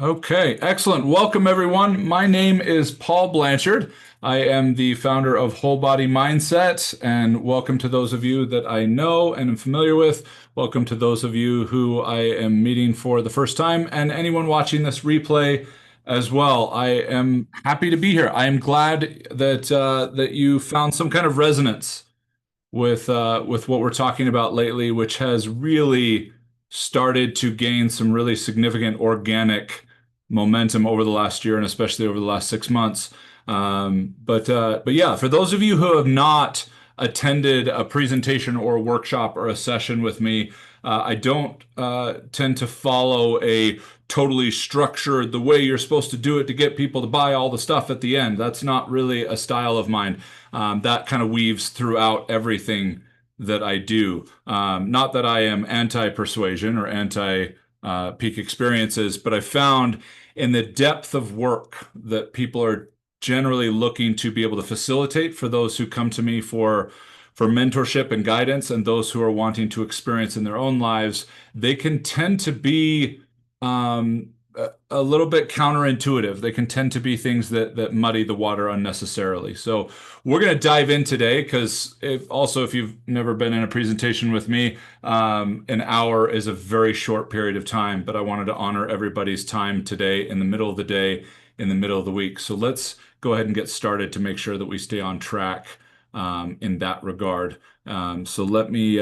Okay, excellent. Welcome, everyone. My name is Paul Blanchard. I am the founder of Whole Body Mindset, and welcome to those of you that I know and am familiar with. Welcome to those of you who I am meeting for the first time, and anyone watching this replay as well. I am happy to be here. I am glad that you found some kind of resonance with what we're talking about lately, which has really started to gain some really significant organic momentum over the last year and especially over the last 6 months. But yeah, for those of you who have not attended a presentation or a workshop or a session with me, I don't tend to follow a totally structured the way you're supposed to do it to get people to buy all the stuff at the end. That's not really a style of mine. That kind of weaves throughout everything that I do. Not that I am anti-persuasion or anti-peak experiences, but I found in the depth of work that people are generally looking to be able to facilitate for those who come to me for mentorship and guidance and those who are wanting to experience in their own lives, they can tend to be a little bit counterintuitive. They can tend to be things that muddy the water unnecessarily. So we're going to dive in today because if you've never been in a presentation with me, an hour is a very short period of time, but I wanted to honor everybody's time today in the middle of the day, in the middle of the week. So let's go ahead and get started to make sure that we stay on track in that regard. So let me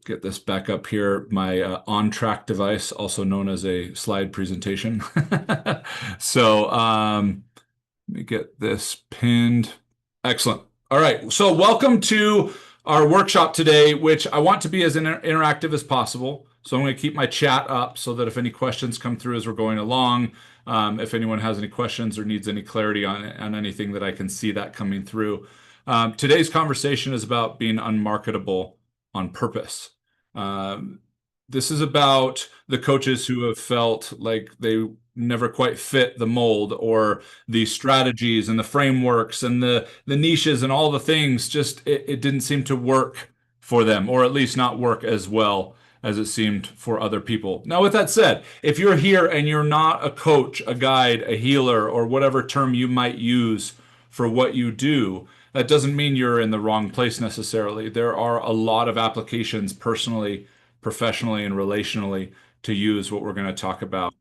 get this back up here. My on-track device, also known as a slide presentation. So let me get this pinned. Excellent. All right. So welcome to our workshop today, which I want to be as interactive as possible. So I'm going to keep my chat up so that if any questions come through as we're going along, if anyone has any questions or needs any clarity on anything that I can see that coming through. Today's conversation is about being unmarketable on purpose. Um, this is about the coaches who have felt like they never quite fit the mold, or the strategies and the frameworks and the niches and all the things, just it didn't seem to work for them, or at least not work as well as it seemed for other people. Now, with that said, if you're here and you're not a coach, a guide, a healer, or whatever term you might use for what you do, that doesn't mean you're in the wrong place necessarily. There are a lot of applications personally, professionally, and relationally to use what we're going to talk about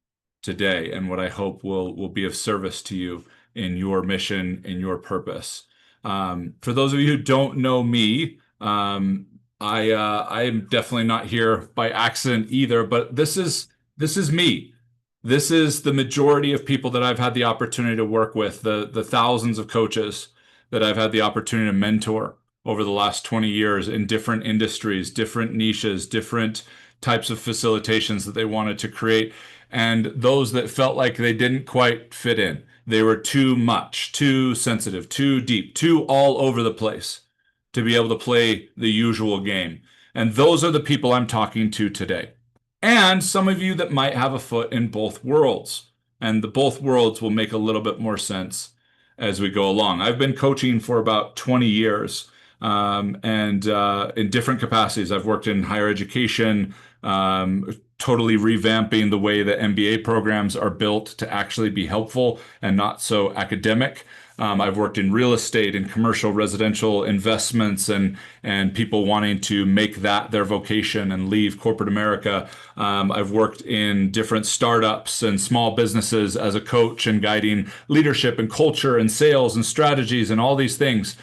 today, and what I hope will be of service to you in your mission, in your purpose. For those of you who don't know me, I am definitely not here by accident either, but this is me. This is the majority of people that I've had the opportunity to work with, the thousands of coaches that I've had the opportunity to mentor over the last 20 years in different industries, different niches, different types of facilitations that they wanted to create, and those that felt like they didn't quite fit in. They were too much, too sensitive, too deep, too all over the place to be able to play the usual game. And those are the people I'm talking to today. And some of you that might have a foot in both worlds. And the both worlds will make a little bit more sense as we go along. I've been coaching for about 20 years, and in different capacities. I've worked in higher education, totally revamping the way that MBA programs are built to actually be helpful and not so academic. I've worked in real estate and commercial residential investments, and people wanting to make that their vocation and leave corporate America. I've worked in different startups and small businesses as a coach and guiding leadership and culture and sales and strategies and all these things.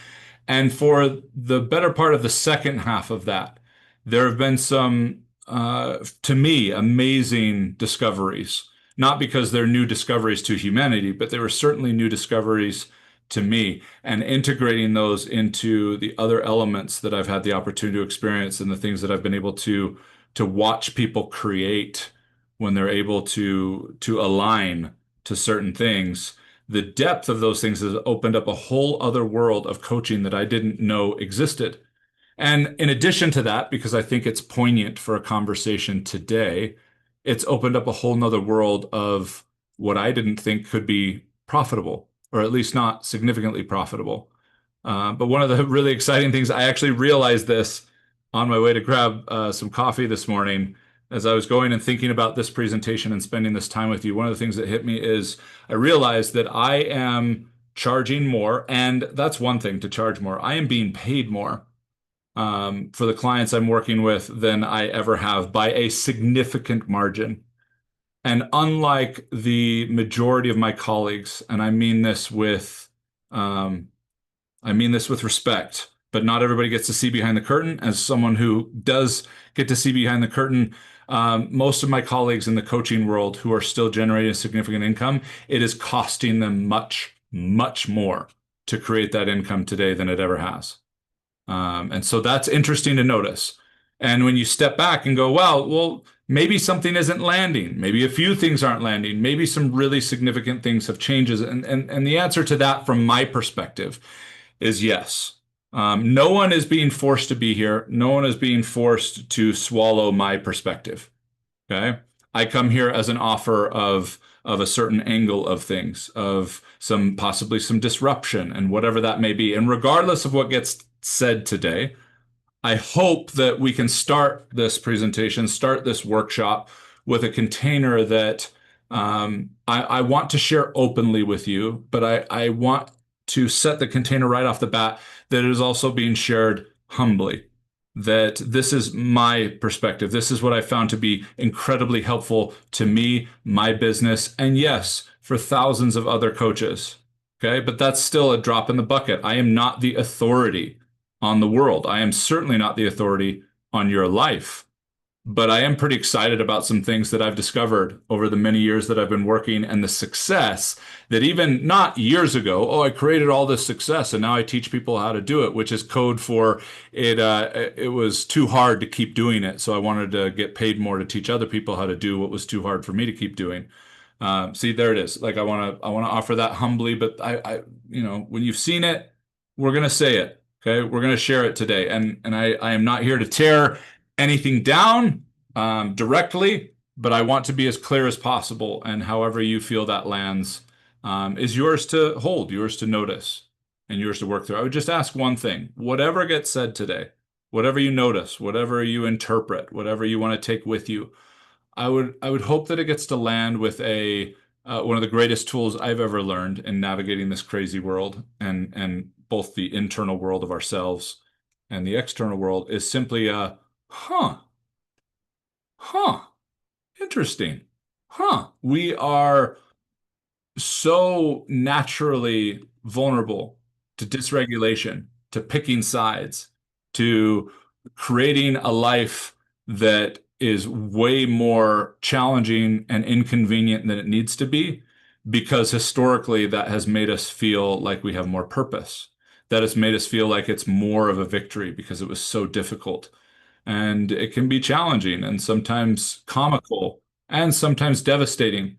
And for the better part of the second half of that, there have been some, to me, amazing discoveries. Not because they're new discoveries to humanity, but they were certainly new discoveries to me, and integrating those into the other elements that I've had the opportunity to experience and the things that I've been able to watch people create when they're able to align to certain things. The depth of those things has opened up a whole other world of coaching that I didn't know existed. And in addition to that, because I think it's poignant for a conversation today, it's opened up a whole nother world of what I didn't think could be profitable, or at least not significantly profitable. But one of the really exciting things, I actually realized this on my way to grab some coffee this morning. as I was going and thinking about this presentation and spending this time with you, one of the things that hit me is I realized that I am charging more, and that's one thing to charge more. I am being paid more for the clients I'm working with than I ever have by a significant margin. And unlike the majority of my colleagues, and um, I mean this with respect, but not everybody gets to see behind the curtain. As someone who does get to see behind the curtain, most of my colleagues in the coaching world who are still generating significant income, it is costing them much, much more to create that income today than it ever has. And so that's interesting to notice. And when you step back and go, well, maybe something isn't landing. Maybe a few things aren't landing. Maybe some really significant things have changes. And the answer to that from my perspective is yes. No one is being forced to be here. No one is being forced to swallow my perspective. Okay. I come here as an offer of a certain angle of things, of some possibly some disruption and whatever that may be. And regardless of what gets said today, I hope that we can start this presentation, start this workshop with a container that I want to share openly with you, but I want to set the container right off the bat that it is also being shared humbly. That this is my perspective. This is what I found to be incredibly helpful to me, my business, and yes, for thousands of other coaches. Okay, but that's still a drop in the bucket. I am not the authority on the world. I am certainly not the authority on your life, but I am pretty excited about some things that I've discovered over the many years that I've been working and the success that even not years ago, oh, I created all this success and now I teach people how to do it, which is code for it. It was too hard to keep doing it. So I wanted to get paid more to teach other people how to do what was too hard for me to keep doing. See, there it is. Like I want to offer that humbly, but when you've seen it, we're going to say it. Okay, we're going to share it today, and I am not here to tear anything down directly, but I want to be as clear as possible. And however you feel that lands is yours to hold, yours to notice, and yours to work through. I would just ask one thing: whatever gets said today, whatever you notice, whatever you interpret, whatever you want to take with you, I would hope that it gets to land with a one of the greatest tools I've ever learned in navigating this crazy world and both the internal world of ourselves and the external world is simply huh, huh, interesting. Huh. We are so naturally vulnerable to dysregulation, to picking sides, to creating a life that is way more challenging and inconvenient than it needs to be, because historically that has made us feel like we have more purpose. That has made us feel like it's more of a victory because it was so difficult. And it can be challenging and sometimes comical and sometimes devastating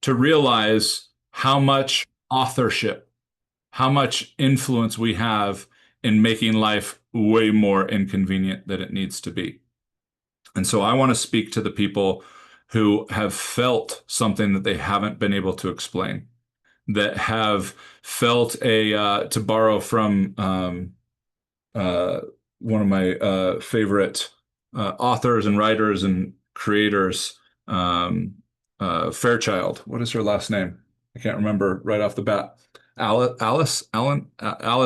to realize how much authorship, how much influence we have in making life way more inconvenient than it needs to be. And so I want to speak to the people who have felt something that they haven't been able to explain, that have felt to borrow from uh, one of my favorite authors and writers and creators, Fairchild. What is her last name? I can't remember right off the bat. Alice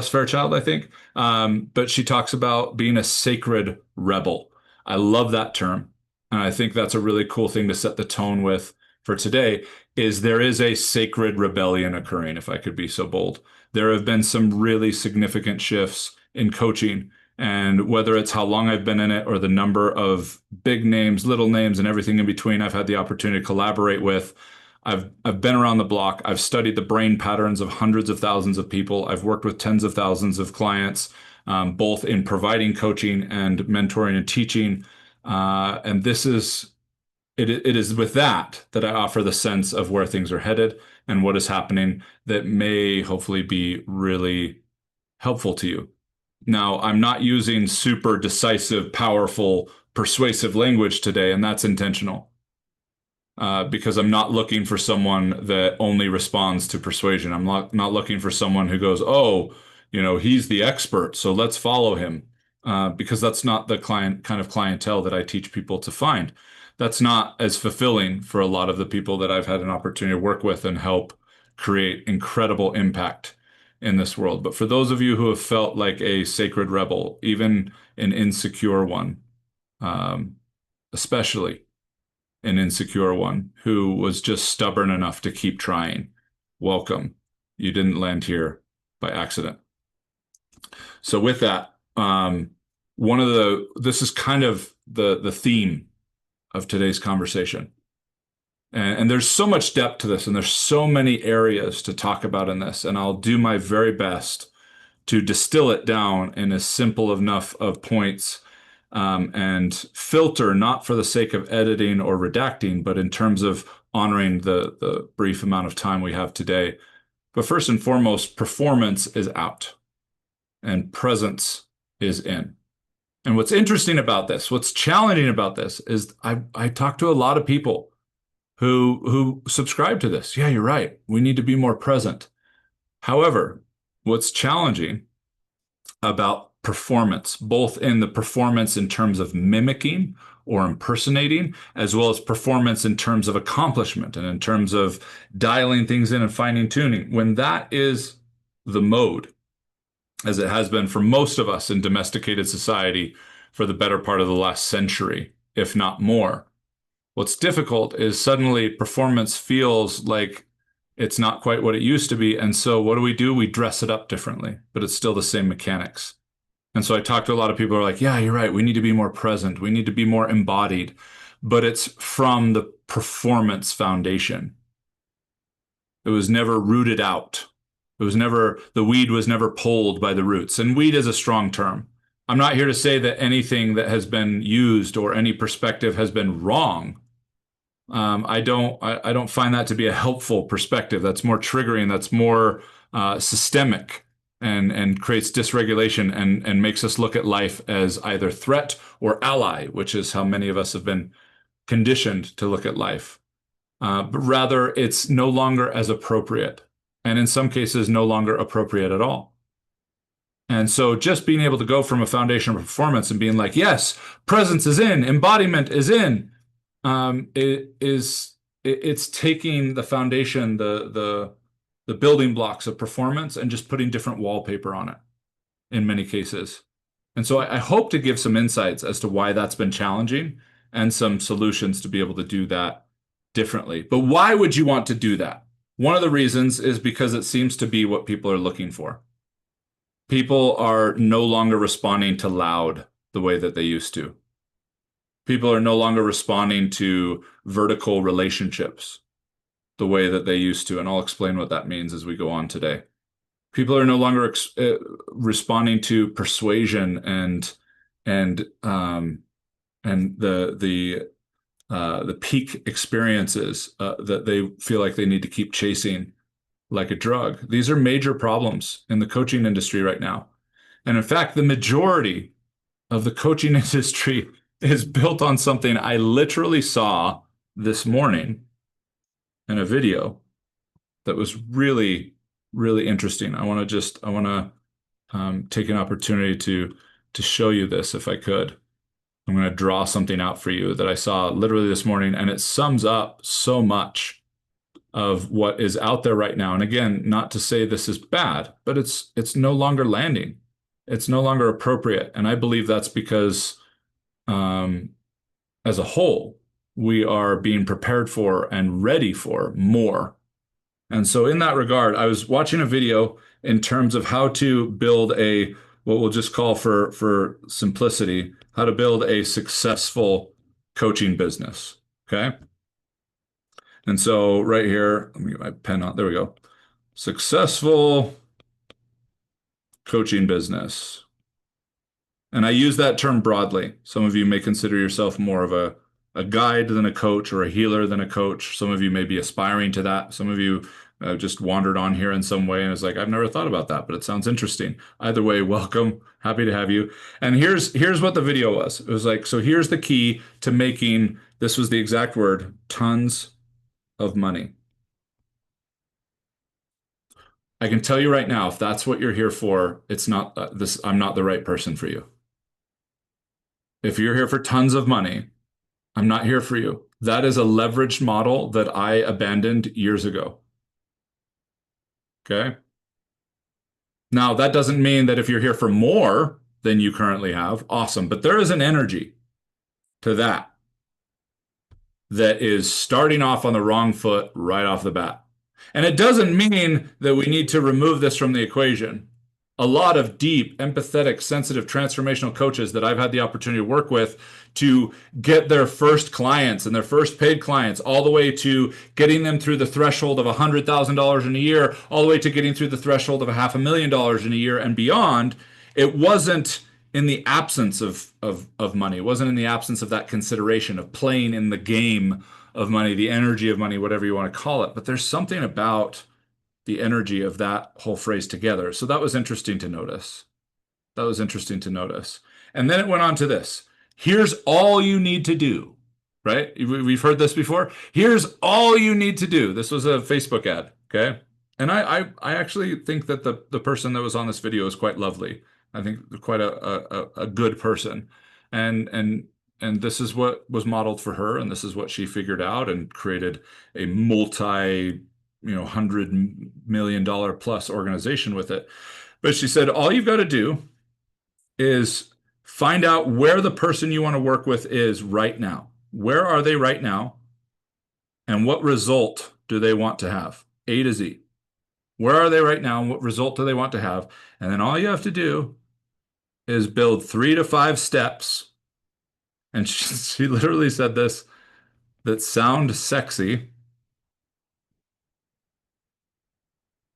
Fairchild, I think. But she talks about being a sacred rebel. I love that term. And I think that's a really cool thing to set the tone with for today is there is a sacred rebellion occurring, if I could be so bold. There have been some really significant shifts in coaching, and whether it's how long I've been in it or the number of big names, little names, and everything in between I've had the opportunity to collaborate with, I've been around the block. I've studied the brain patterns of hundreds of thousands of people. I've worked with tens of thousands of clients, both in providing coaching and mentoring and teaching. And it is with that that I offer the sense of where things are headed and what is happening that may hopefully be really helpful to you. Now, I'm not using super decisive, powerful, persuasive language today, and that's intentional. Because I'm not looking for someone that only responds to persuasion. I'm not looking for someone who goes, oh, he's the expert, so let's follow him. Because that's not the kind of clientele that I teach people to find. that's not as fulfilling for a lot of the people that I've had an opportunity to work with and help create incredible impact in this world. But for those of you who have felt like a sacred rebel, even an insecure one, um, especially an insecure one who was just stubborn enough to keep trying, welcome. You didn't land here by accident. So with that, this is kind of the theme of today's conversation. And there's so much depth to this, and there's so many areas to talk about in this, and I'll do my very best to distill it down in as simple enough of points, and filter not for the sake of editing or redacting, but in terms of honoring the brief amount of time we have today. But first and foremost, performance is out and presence is in. And what's interesting about this, what's challenging about this is I talk to a lot of people who subscribe to this. Yeah, you're right. We need to be more present. However, what's challenging about performance, both in the performance in terms of mimicking or impersonating, as well as performance in terms of accomplishment and in terms of dialing things in and finding tuning, when that is the mode, as it has been for most of us in domesticated society for the better part of the last century, if not more. What's difficult is suddenly performance feels like it's not quite what it used to be. And so what do? We dress it up differently, but it's still the same mechanics. And so I talk to a lot of people who are like, yeah, you're right. We need to be more present. We need to be more embodied. But it's from the performance foundation. It was never rooted out. The weed was never pulled by the roots. And weed is a strong term. I'm not here to say that anything that has been used or any perspective has been wrong. I don't find that to be a helpful perspective. That's more triggering. That's more systemic and creates dysregulation and makes us look at life as either threat or ally, which is how many of us have been conditioned to look at life. But rather, it's no longer as appropriate, and in some cases, no longer appropriate at all. And so just being able to go from a foundation of performance and being like, yes, presence is in, embodiment is in, it's taking the foundation, the building blocks of performance and just putting different wallpaper on it in many cases. And so I hope to give some insights as to why that's been challenging and some solutions to be able to do that differently. But why would you want to do that? One of the reasons is because it seems to be what people are looking for. People are no longer responding to loud the way that they used to. People are no longer responding to vertical relationships the way that they used to. And I'll explain what that means as we go on today. People are no longer responding to persuasion and the peak experiences that they feel like they need to keep chasing like a drug. These are major problems in the coaching industry right now. And in fact, the majority of the coaching industry is built on something I literally saw this morning in a video that was really, really interesting. I want to take an opportunity to show you this if I could. I'm going to draw something out for you that I saw literally this morning, and it sums up so much of what is out there right now. And again, not to say this is bad, but it's no longer landing. It's no longer appropriate. And I believe that's because as a whole, we are being prepared for and ready for more. And so in that regard, I was watching a video in terms of how to build what we'll just call for simplicity, how to build a successful coaching business. Okay. And so right here, let me get my pen out. There we go. Successful coaching business. And I use that term broadly. Some of you may consider yourself more of a guide than a coach or a healer than a coach. Some of you may be aspiring to that. Some of you just wandered on here in some way and is like, I've never thought about that, but it sounds interesting. Either way, welcome. Happy to have you. And here's what the video was. It was like, so here's the key to making, this was the exact word, tons of money. I can tell you right now, if that's what you're here for, it's not I'm not the right person for you. If you're here for tons of money, I'm not here for you. That is a leveraged model that I abandoned years ago. Okay. Now, that doesn't mean that if you're here for more than you currently have, awesome. But there is an energy to that is starting off on the wrong foot right off the bat. And it doesn't mean that we need to remove this from the equation. A lot of deep, empathetic, sensitive, transformational coaches that I've had the opportunity to work with to get their first clients and their first paid clients, all the way to getting them through the threshold of $100,000 in a year, all the way to getting through the threshold of $500,000 in a year and beyond. It wasn't in the absence of money. It wasn't in the absence of that consideration of playing in the game of money, the energy of money, whatever you want to call it. But there's something about the energy of that whole phrase together. So that was interesting to notice. That was interesting to notice. And then it went on to this. Here's all you need to do, right? We've heard this before. Here's all you need to do. This was a Facebook ad, okay? And I actually think that the person that was on this video is quite lovely. I think quite a good person. And this is what was modeled for her, and this is what she figured out and created a $100 million plus organization with it. But she said, all you've got to do is find out where the person you want to work with is right now. Where are they right now? And what result do they want to have? A to Z. Where are they right now? And what result do they want to have? And then all you have to do is build 3 to 5 steps. And she literally said this, that sound sexy,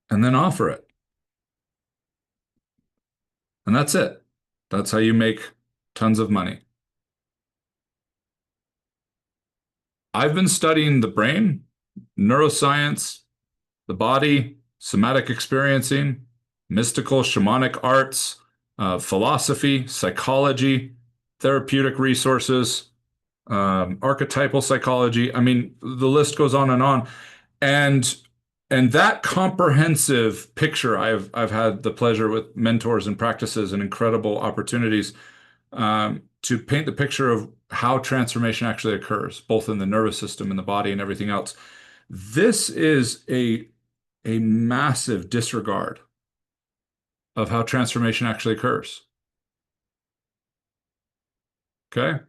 and then offer it. And that's it. That's how you make tons of money. I've been studying the brain, neuroscience, the body, somatic experiencing, mystical, shamanic arts, philosophy, psychology, therapeutic resources, archetypal psychology. I mean, the list goes on and on. And and that comprehensive picture, I've had the pleasure with mentors and practices and incredible opportunities to paint the picture of how transformation actually occurs, both in the nervous system and the body and everything else. This is a massive disregard of how transformation actually occurs. Okay?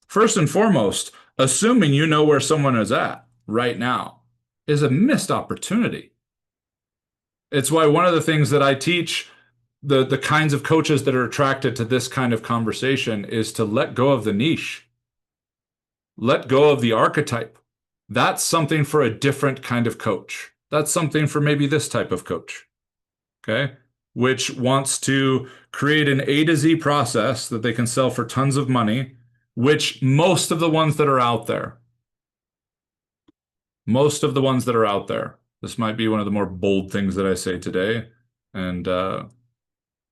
First and foremost, assuming you know where someone is at right now is a missed opportunity. It's why one of the things that I teach the kinds of coaches that are attracted to this kind of conversation is to let go of the niche, let go of the archetype. That's something for a different kind of coach. That's something for maybe this type of coach, okay? Which wants to create an A to Z process that they can sell for tons of money, which most of the ones that are out there, this might be one of the more bold things that I say today, and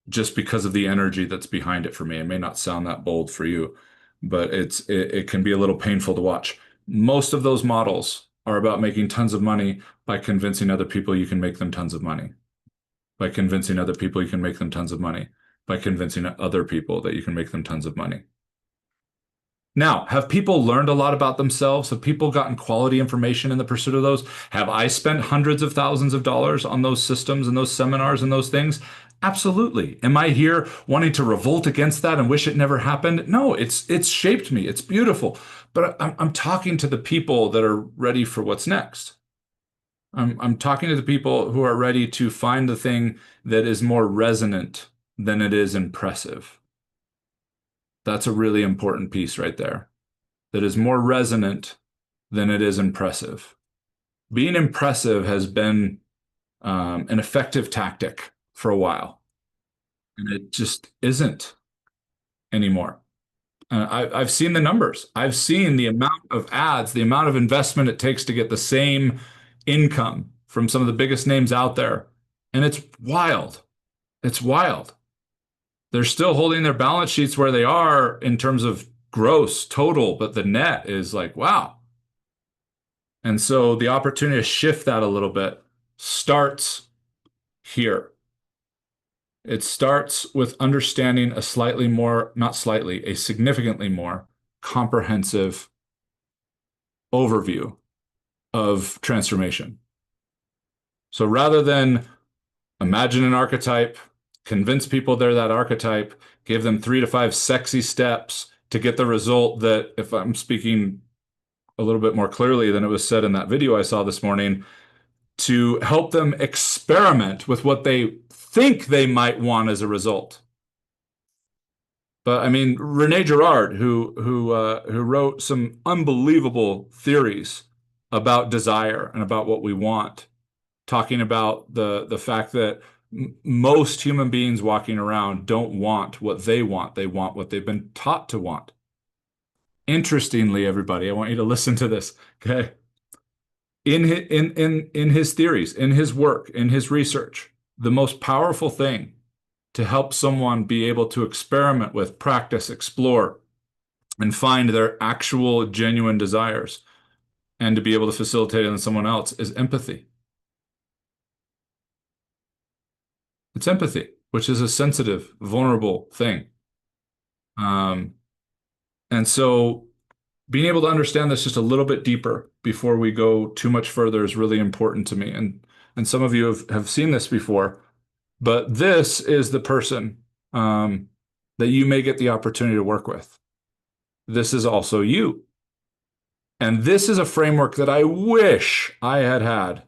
just because of the energy that's behind it for me. It may not sound that bold for you, but it can be a little painful to watch. Most of those models are about making tons of money by convincing other people you can make them tons of money, by convincing other people you can make them tons of money, by convincing other people that you can make them tons of money. Now, have people learned a lot about themselves? Have people gotten quality information in the pursuit of those? Have I spent hundreds of thousands of dollars on those systems and those seminars and those things? Absolutely. Am I here wanting to revolt against that and wish it never happened? No, it's shaped me. It's beautiful. But I'm talking to the people that are ready for what's next. I'm talking to the people who are ready to find the thing that is more resonant than it is impressive. That's a really important piece right there. That is more resonant than it is impressive. Being impressive has been an effective tactic for a while, and it just isn't anymore. I've seen the numbers. I've seen the amount of ads, the amount of investment it takes to get the same income from some of the biggest names out there, and it's wild. It's wild. They're still holding their balance sheets where they are in terms of gross total, but the net is like, wow. And so the opportunity to shift that a little bit starts here. It starts with understanding a slightly more, not slightly, a significantly more comprehensive overview of transformation. So rather than imagine an archetype, convince people they're that archetype, give them 3 to 5 sexy steps to get the result that, if I'm speaking a little bit more clearly than it was said in that video I saw this morning, to help them experiment with what they think they might want as a result. But I mean, Rene Girard, who wrote some unbelievable theories about desire and about what we want, talking about the fact that most human beings walking around don't want what they want. They want what they've been taught to want. Interestingly, everybody, I want you to listen to this, okay? In his theories, in his work, in his research, the most powerful thing to help someone be able to experiment with, practice, explore, and find their actual genuine desires and to be able to facilitate it in someone else is empathy. It's empathy, which is a sensitive, vulnerable thing. Um, and so being able to understand this just a little bit deeper before we go too much further is really important to me. And some of you have seen this before, but this is the person that you may get the opportunity to work with. This is also you. And this is a framework that I wish I had had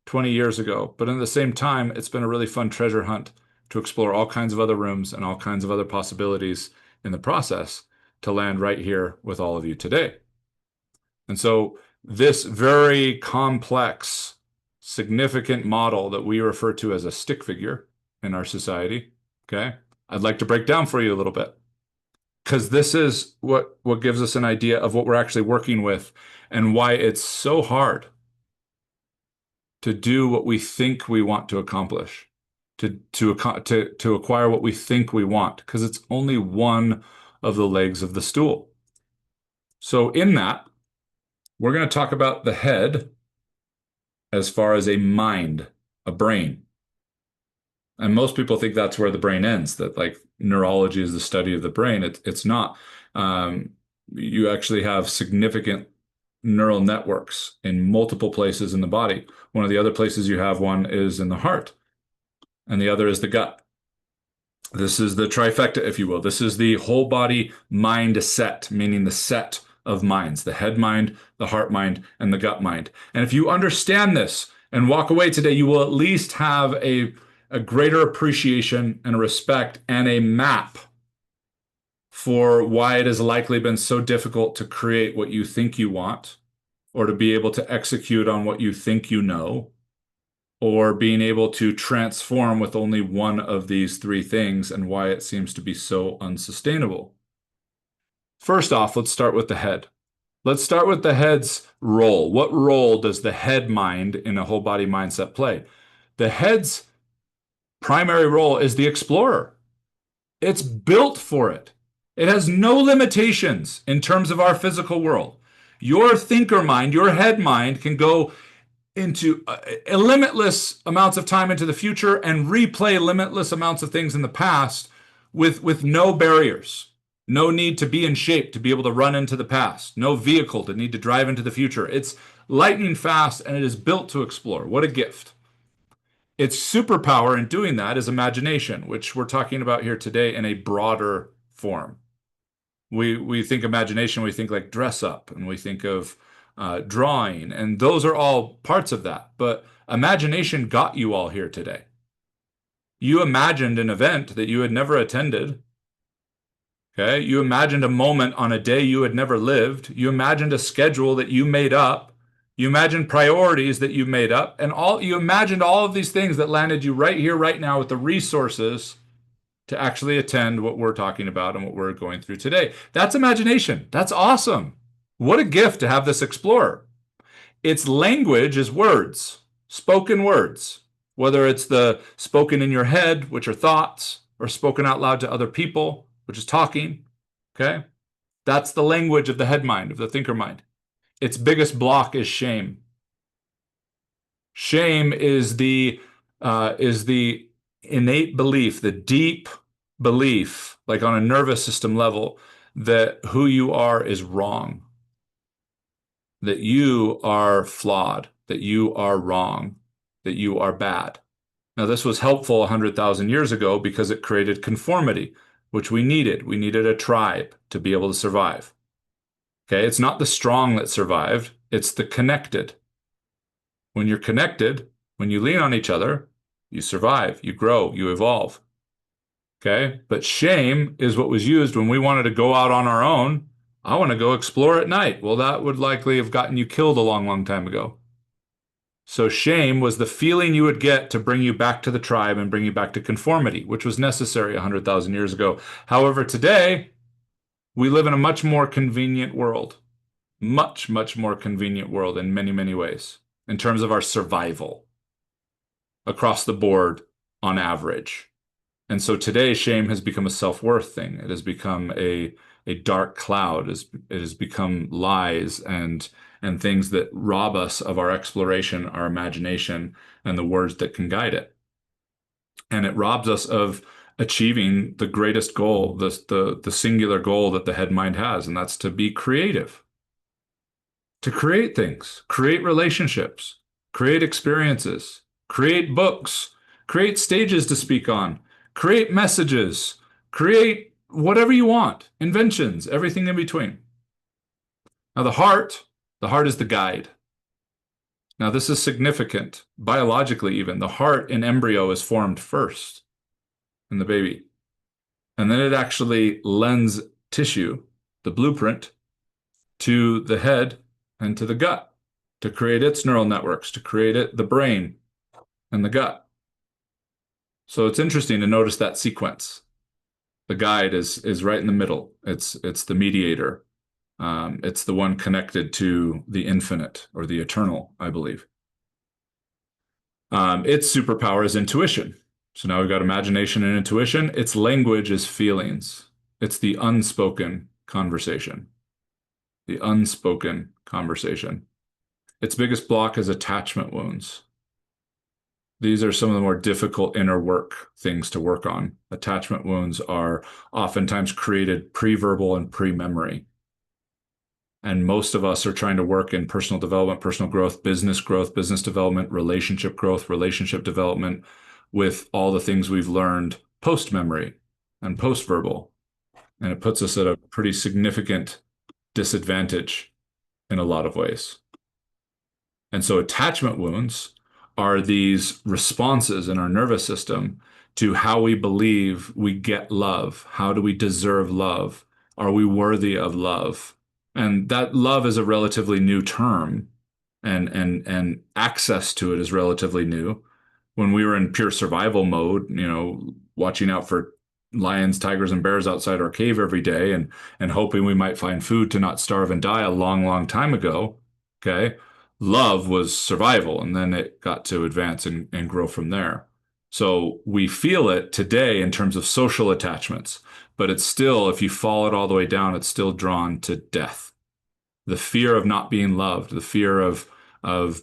20 years ago. But at the same time, it's been a really fun treasure hunt to explore all kinds of other rooms and all kinds of other possibilities in the process to land right here with all of you today. And so this very complex, significant model that we refer to as a stick figure in our society, okay, I'd like to break down for you a little bit, because this is what gives us an idea of what we're actually working with and why it's so hard to do what we think we want to accomplish, to acquire what we think we want, because it's only one of the legs of the stool. So in that, we're going to talk about the head as far as a mind, a brain. And most people think that's where the brain ends, that like neurology is the study of the brain. It's not. You actually have significant neural networks in multiple places in the body. One of the other places you have one is in the heart, and the other is the gut. This is the trifecta, if you will. This is the whole body mind set, meaning the set of minds, the head mind, the heart mind, and the gut mind. And if you understand this and walk away today, you will at least have a greater appreciation and a respect and a map for why it has likely been so difficult to create what you think you want, or to be able to execute on what you think you know, or being able to transform with only one of these three things, and why it seems to be so unsustainable. First off, let's start with the head. Let's start with the head's role. What role does the head mind in a whole body mindset play? The head's primary role is the explorer. It's built for it. It has no limitations in terms of our physical world. Your thinker mind, your head mind, can go into limitless amounts of time into the future and replay limitless amounts of things in the past with no barriers. No need to be in shape to be able to run into the past. No vehicle to need to drive into the future. It's lightning fast, and it is built to explore. What a gift. Its superpower in doing that is imagination, which we're talking about here today in a broader form. We think imagination, we think like dress up, and we think of drawing, and those are all parts of that. But imagination got you all here today. You imagined an event that you had never attended. Okay, you imagined a moment on a day you had never lived. You imagined a schedule that you made up. You imagined priorities that you made up, and you imagined all of these things that landed you right here, right now, with the resources to actually attend what we're talking about and what we're going through today. That's imagination. That's awesome. What a gift to have this explorer. Its language is words, spoken words, whether it's the spoken in your head, which are thoughts, or spoken out loud to other people, which is talking. Okay? That's the language of the head mind, of the thinker mind. Its biggest block is shame. Shame is the innate belief, the deep belief, like on a nervous system level, that who you are is wrong. that you are flawed, that you are wrong, that you are bad. Now, this was helpful 100,000 years ago because it created conformity, which we needed. We needed a tribe to be able to survive. Okay, it's not the strong that survived, it's the connected. When you're connected, when you lean on each other, you survive, you grow, you evolve. Okay, but shame is what was used when we wanted to go out on our own. I want to go explore at night. Well, that would likely have gotten you killed a long, long time ago. So shame was the feeling you would get to bring you back to the tribe and bring you back to conformity, which was necessary 100,000 years ago. However, today, we live in a much more convenient world. Much, much more convenient world in many, many ways in terms of our survival across the board on average. And so today, shame has become a self-worth thing. It has become a dark cloud. It has become lies and things that rob us of our exploration, our imagination, and the words that can guide it. And it robs us of achieving the greatest goal, the singular goal that the head mind has, and that's to be creative, to create things, create relationships, create experiences, create books, create stages to speak on, create messages, create whatever you want, inventions, everything in between. Now, the heart is the guide. Now, this is significant biologically, even. The heart in embryo is formed first in the baby. And then it actually lends tissue, the blueprint, to the head and to the gut to create its neural networks, to create the brain and the gut. So it's interesting to notice that sequence. The guide is right in the middle. It's the mediator. It's the one connected to the infinite or the eternal, I believe. Its superpower is intuition. So now we've got imagination and intuition. Its language is feelings. It's the unspoken conversation. The unspoken conversation. Its biggest block is attachment wounds. These are some of the more difficult inner work things to work on. Attachment wounds are oftentimes created pre-verbal and pre-memory. And most of us are trying to work in personal development, personal growth, business development, relationship growth, relationship development with all the things we've learned post-memory and post-verbal. And it puts us at a pretty significant disadvantage in a lot of ways. And so attachment wounds are these responses in our nervous system to how we believe we get love. How do we deserve love? Are we worthy of love? And that love is a relatively new term, and access to it is relatively new. When we were in pure survival mode, watching out for lions, tigers, and bears outside our cave every day and hoping we might find food to not starve and die a long, long time ago, okay? Love was survival, and then it got to advance and grow from there. So we feel it today in terms of social attachments, but it's still, if you follow it all the way down, it's still drawn to death. The fear of not being loved, the fear of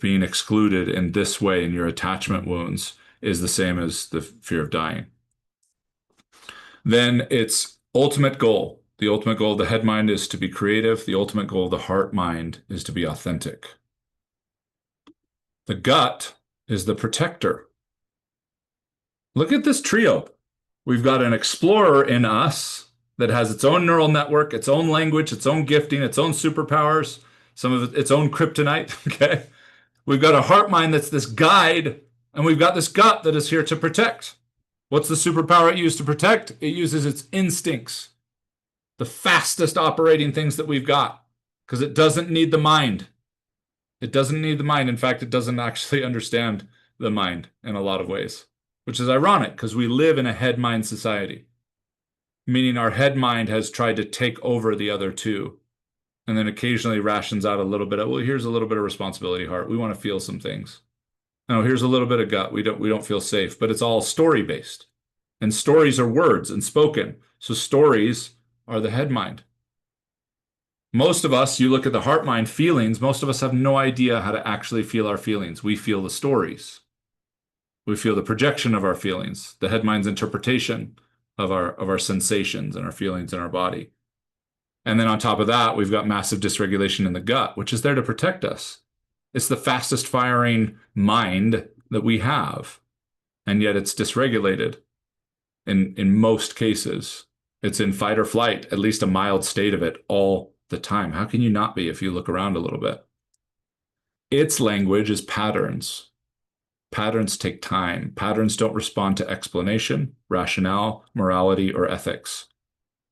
being excluded in this way in your attachment wounds is the same as the fear of dying. Then its ultimate goal, the ultimate goal of the head mind is to be creative. The ultimate goal of the heart mind is to be authentic. The gut is the protector. Look at this trio. We've got an explorer in us that has its own neural network, its own language, its own gifting, its own superpowers, some of its own kryptonite, okay? We've got a heart mind that's this guide, and we've got this gut that is here to protect. What's the superpower it uses to protect? It uses its instincts, the fastest operating things that we've got, because it doesn't need the mind. It doesn't need the mind. In fact, it doesn't actually understand the mind in a lot of ways, which is ironic because we live in a head-mind society, meaning our head mind has tried to take over the other two and then occasionally rations out a little bit of, well, here's a little bit of responsibility, heart. We want to feel some things. No, here's a little bit of gut. We don't feel safe, but it's all story-based. And stories are words and spoken. So stories are the head mind. Most of us, you look at the heart mind feelings, most of us have no idea how to actually feel our feelings. We feel the stories. We feel the projection of our feelings, the head mind's interpretation of our sensations and our feelings in our body. And then on top of that, we've got massive dysregulation in the gut, which is there to protect us. It's the fastest firing mind that we have, and yet it's dysregulated in most cases. It's in fight or flight, at least a mild state of it all the time. How can you not be if you look around a little bit? Its language is patterns. Patterns take time. Patterns don't respond to explanation, rationale, morality, or ethics.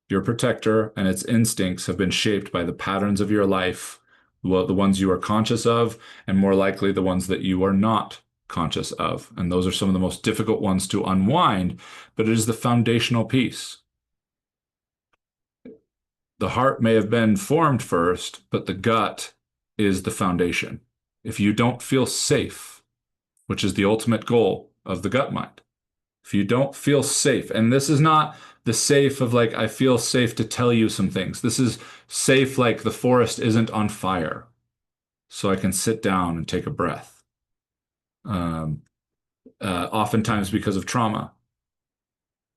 Your protector and its instincts have been shaped by the patterns of your life, well, the ones you are conscious of, and more likely the ones that you are not conscious of. And those are some of the most difficult ones to unwind, but it is the foundational piece. The heart may have been formed first, but the gut is the foundation. If you don't feel safe, which is the ultimate goal of the gut mind, if you don't feel safe, and this is not the safe of like, I feel safe to tell you some things. This is safe like the forest isn't on fire, so I can sit down and take a breath. Oftentimes because of trauma,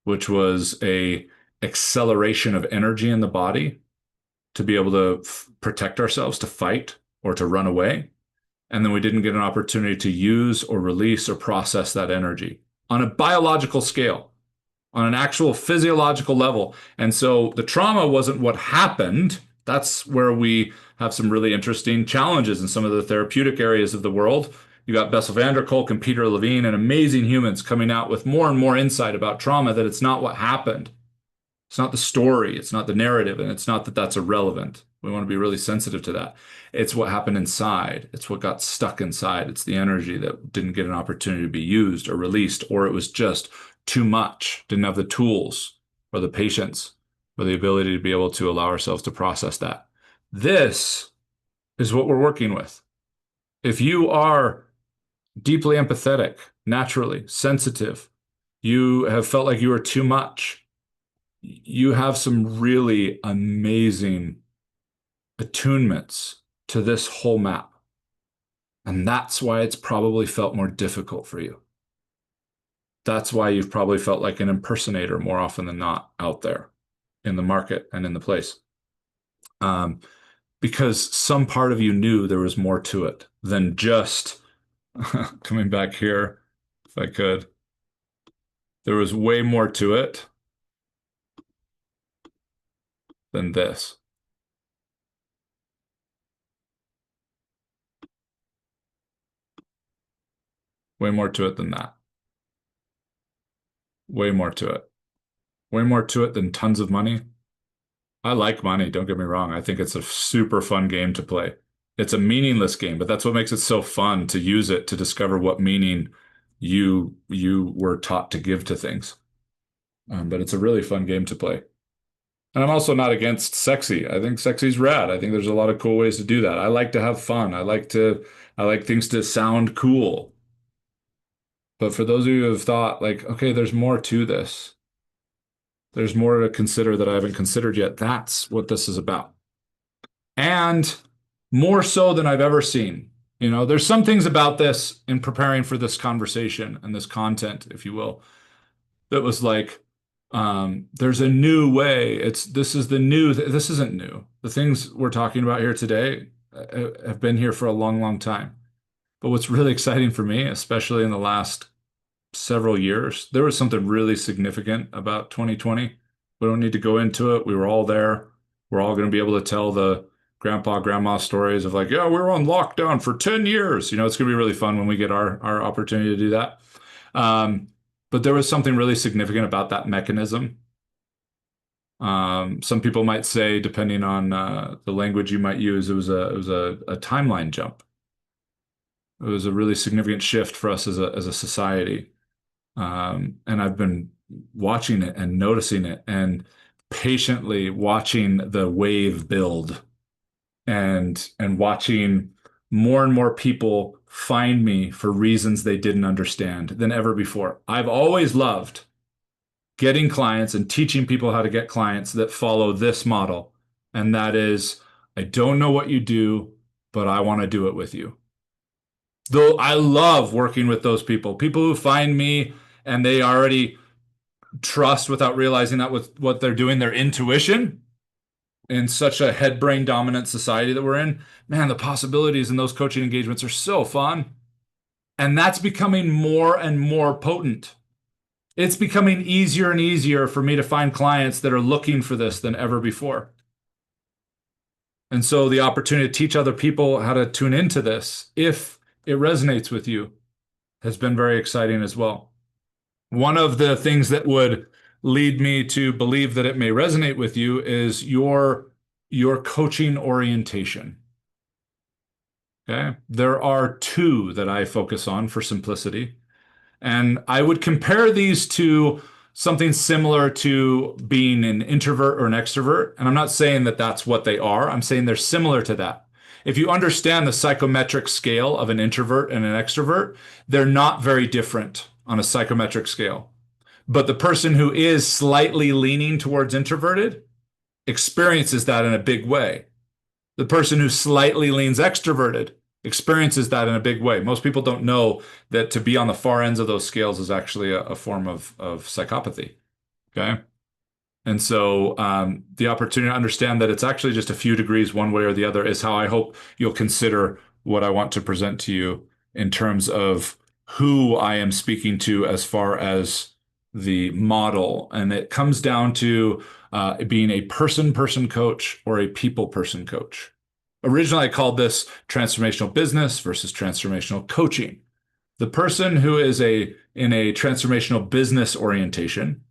which was a acceleration of energy in the body to be able to protect ourselves, to fight or to run away. And then we didn't get an opportunity to use or release or process that energy on a biological scale, on an actual physiological level. And so the trauma wasn't what happened. That's where we have some really interesting challenges in some of the therapeutic areas of the world. You got Bessel van der Kolk and Peter Levine and amazing humans coming out with more and more insight about trauma, that it's not what happened. It's not the story. It's not the narrative. And it's not that that's irrelevant. We want to be really sensitive to that. It's what happened inside. It's what got stuck inside. It's the energy that didn't get an opportunity to be used or released, or it was just too much, didn't have the tools or the patience or the ability to be able to allow ourselves to process that. This is what we're working with. If you are deeply empathetic, naturally sensitive, you have felt like you are too much, you have some really amazing attunements to this whole map. And that's why it's probably felt more difficult for you. That's why you've probably felt like an impersonator more often than not out there in the market and in the place. Because some part of you knew there was more to it than just coming back here, if I could. There was way more to it than this. Way more to it than that. Way more to it. Way more to it than tons of money. I like money, don't get me wrong. I think it's a super fun game to play. It's a meaningless game, but that's what makes it so fun, to use it to discover what meaning you were taught to give to things. But it's a really fun game to play. And I'm also not against sexy. I think sexy's rad. I think there's a lot of cool ways to do that. I like to have fun. I like things to sound cool. But for those of you who have thought like, okay, there's more to this. There's more to consider that I haven't considered yet. That's what this is about. And more so than I've ever seen. You know, there's some things about this in preparing for this conversation and this content, if you will, that was like, there's a new way. This isn't new. The things we're talking about here today have been here for a long, long time. But what's really exciting for me, especially in the last several years, there was something really significant about 2020. We don't need to go into it. We were all there. We're all going to be able to tell the grandpa, grandma stories of like, yeah, we were on lockdown for 10 years. You know, it's going to be really fun when we get our opportunity to do that. But there was something really significant about that mechanism. Some people might say, depending on the language you might use, it was a timeline jump. It was a really significant shift for us as a society. And I've been watching it and noticing it and patiently watching the wave build and watching more and more people find me for reasons they didn't understand than ever before. I've always loved getting clients and teaching people how to get clients that follow this model. And that is, I don't know what you do, but I want to do it with you. Though I love working with those people who find me and they already trust without realizing that with what they're doing, their intuition. in such a head brain dominant society that we're in, man, the possibilities in those coaching engagements are so fun. And that's becoming more and more potent. It's becoming easier and easier for me to find clients that are looking for this than ever before. And so the opportunity to teach other people how to tune into this, if it resonates with you, has been very exciting as well. One of the things that would lead me to believe that it may resonate with you is your coaching orientation. Okay? There are two that I focus on for simplicity. And I would compare these to something similar to being an introvert or an extrovert. And I'm not saying that that's what they are. I'm saying they're similar to that. If you understand the psychometric scale of an introvert and an extrovert, they're not very different on a psychometric scale. But the person who is slightly leaning towards introverted experiences that in a big way. The person who slightly leans extroverted experiences that in a big way. Most people don't know that to be on the far ends of those scales is actually a form of psychopathy. Okay. And so the opportunity to understand that it's actually just a few degrees one way or the other is how I hope you'll consider what I want to present to you in terms of who I am speaking to as far as the model. And it comes down to being a person-person coach or a people-person coach. Originally, I called this transformational business versus transformational coaching. The person who is in a transformational business orientation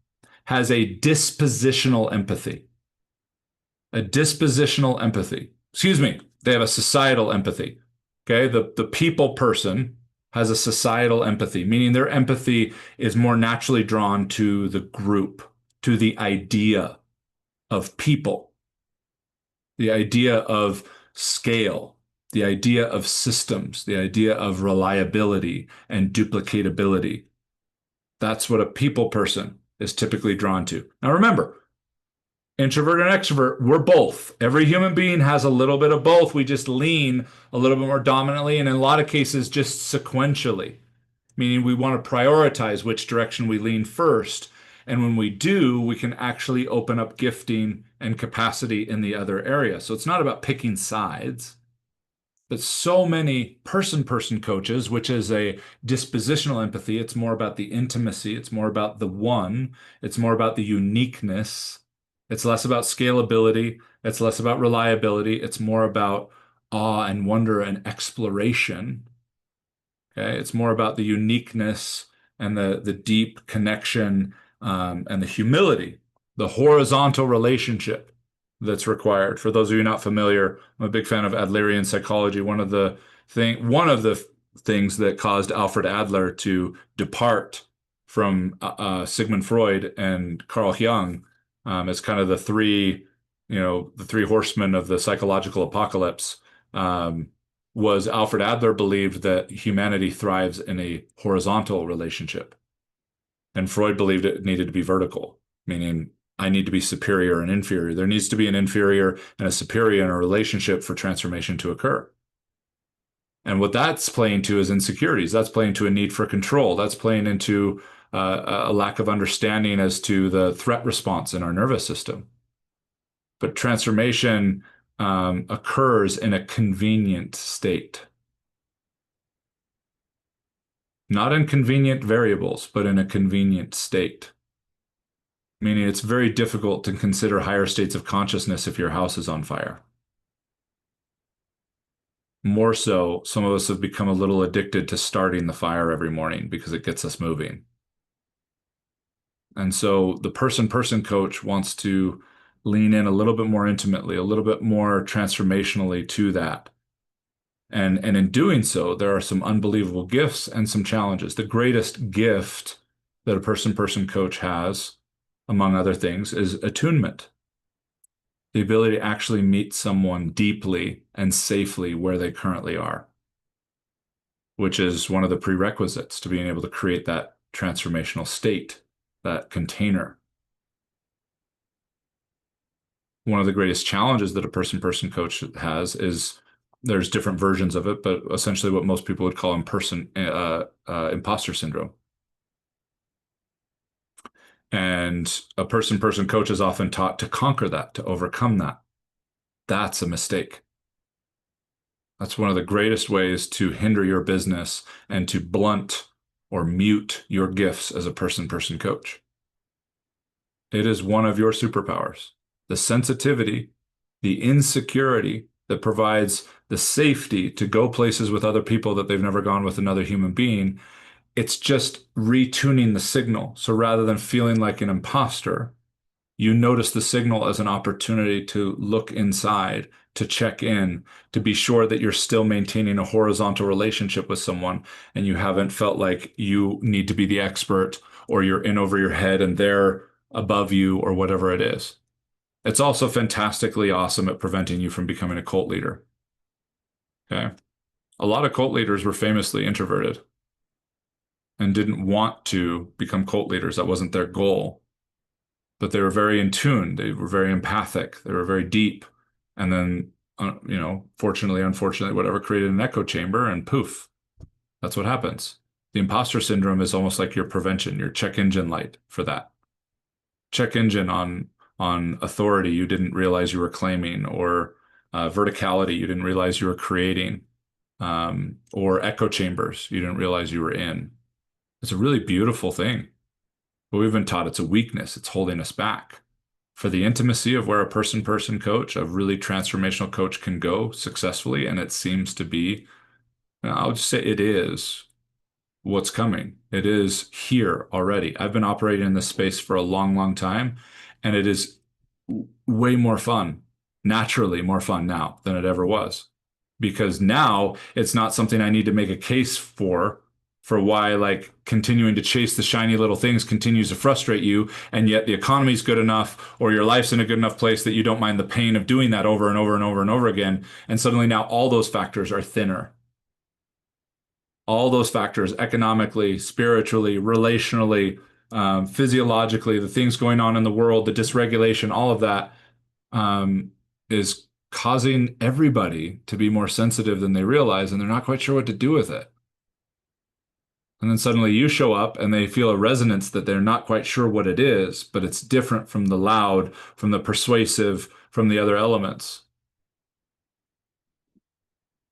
has a dispositional empathy. A dispositional empathy. Excuse me, they have a societal empathy. Okay, the people person has a societal empathy, meaning their empathy is more naturally drawn to the group, to the idea of people, the idea of scale, the idea of systems, the idea of reliability and duplicatability. That's what a people person is typically drawn to. Now remember, introvert and extrovert, we're both. Every human being has a little bit of both. We just lean a little bit more dominantly, and in a lot of cases, just sequentially, meaning we want to prioritize which direction we lean first. And when we do, we can actually open up gifting and capacity in the other area. So it's not about picking sides. But so many person-person coaches, which is a dispositional empathy, it's more about the intimacy, it's more about the one, it's more about the uniqueness. It's less about scalability, it's less about reliability, it's more about awe and wonder and exploration. Okay, it's more about the uniqueness and the deep connection and the humility, the horizontal relationship that's required. For those of you not familiar, I'm a big fan of Adlerian psychology. One of the things that caused Alfred Adler to depart from Sigmund Freud and Carl Jung as kind of the three horsemen of the psychological apocalypse. Was Alfred Adler believed that humanity thrives in a horizontal relationship, and Freud believed it needed to be vertical, meaning I need to be superior and inferior. There needs to be an inferior and a superior in a relationship for transformation to occur. And what that's playing to is insecurities. That's playing to a need for control. That's playing into a lack of understanding as to the threat response in our nervous system. But transformation occurs in a convenient state. Not in convenient variables, but in a convenient state. Meaning it's very difficult to consider higher states of consciousness if your house is on fire. More so, some of us have become a little addicted to starting the fire every morning because it gets us moving. And so the person-person coach wants to lean in a little bit more intimately, a little bit more transformationally to that. And in doing so, there are some unbelievable gifts and some challenges. The greatest gift that a person-person coach has, among other things, is attunement. The ability to actually meet someone deeply and safely where they currently are, which is one of the prerequisites to being able to create that transformational state, that container. One of the greatest challenges that a person-person coach has is there's different versions of it, but essentially what most people would call imposter syndrome. And a person-person coach is often taught to conquer that, to overcome that. That's a mistake. That's one of the greatest ways to hinder your business and to blunt or mute your gifts as a person-person coach. It is one of your superpowers. The sensitivity, the insecurity that provides the safety to go places with other people that they've never gone with another human being. It's just retuning the signal. So rather than feeling like an imposter, you notice the signal as an opportunity to look inside, to check in, to be sure that you're still maintaining a horizontal relationship with someone and you haven't felt like you need to be the expert or you're in over your head and they're above you or whatever it is. It's also fantastically awesome at preventing you from becoming a cult leader. Okay. A lot of cult leaders were famously introverted and didn't want to become cult leaders. That wasn't their goal. But they were very in tune. They were very empathic. They were very deep. And then, fortunately, unfortunately, whatever created an echo chamber and poof, that's what happens. The imposter syndrome is almost like your prevention, your check engine light for that. Check engine on authority you didn't realize you were claiming, or verticality you didn't realize you were creating, or echo chambers you didn't realize you were in. It's a really beautiful thing. But we've been taught it's a weakness. It's holding us back. For the intimacy of where a person-person coach, a really transformational coach can go successfully, and it seems to be, I'll just say it is what's coming. It is here already. I've been operating in this space for a long, long time, and it is way more fun, naturally more fun now than it ever was. Because now it's not something I need to make a case for why like continuing to chase the shiny little things continues to frustrate you, and yet the economy's good enough or your life's in a good enough place that you don't mind the pain of doing that over and over and over and over again. And suddenly now all those factors are thinner. All those factors, economically, spiritually, relationally, physiologically, the things going on in the world, the dysregulation, all of that is causing everybody to be more sensitive than they realize, and they're not quite sure what to do with it. And then suddenly you show up and they feel a resonance that they're not quite sure what it is, but it's different from the loud, from the persuasive, from the other elements.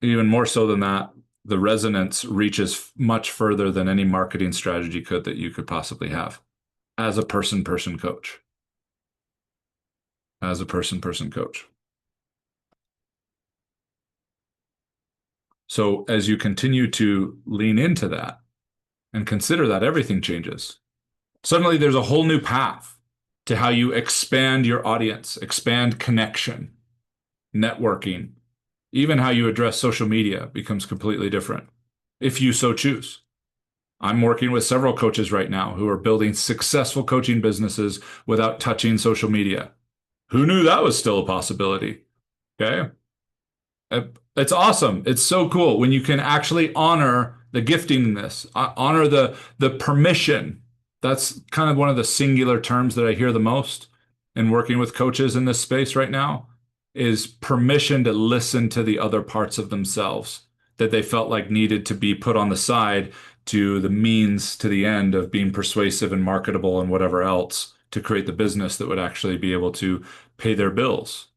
Even more so than that, the resonance reaches much further than any marketing strategy could that you could possibly have as a person-person coach. As a person-person coach. So as you continue to lean into that and consider that, everything changes. Suddenly there's a whole new path to how you expand your audience, expand connection, networking. Even how you address social media becomes completely different, if you so choose. I'm working with several coaches right now who are building successful coaching businesses without touching social media. Who knew that was still a possibility? Okay. It's awesome. It's so cool when you can actually honor the gifting in this, honor the permission. That's kind of one of the singular terms that I hear the most in working with coaches in this space right now, is permission to listen to the other parts of themselves that they felt like needed to be put on the side to the means to the end of being persuasive and marketable and whatever else to create the business that would actually be able to pay their bills.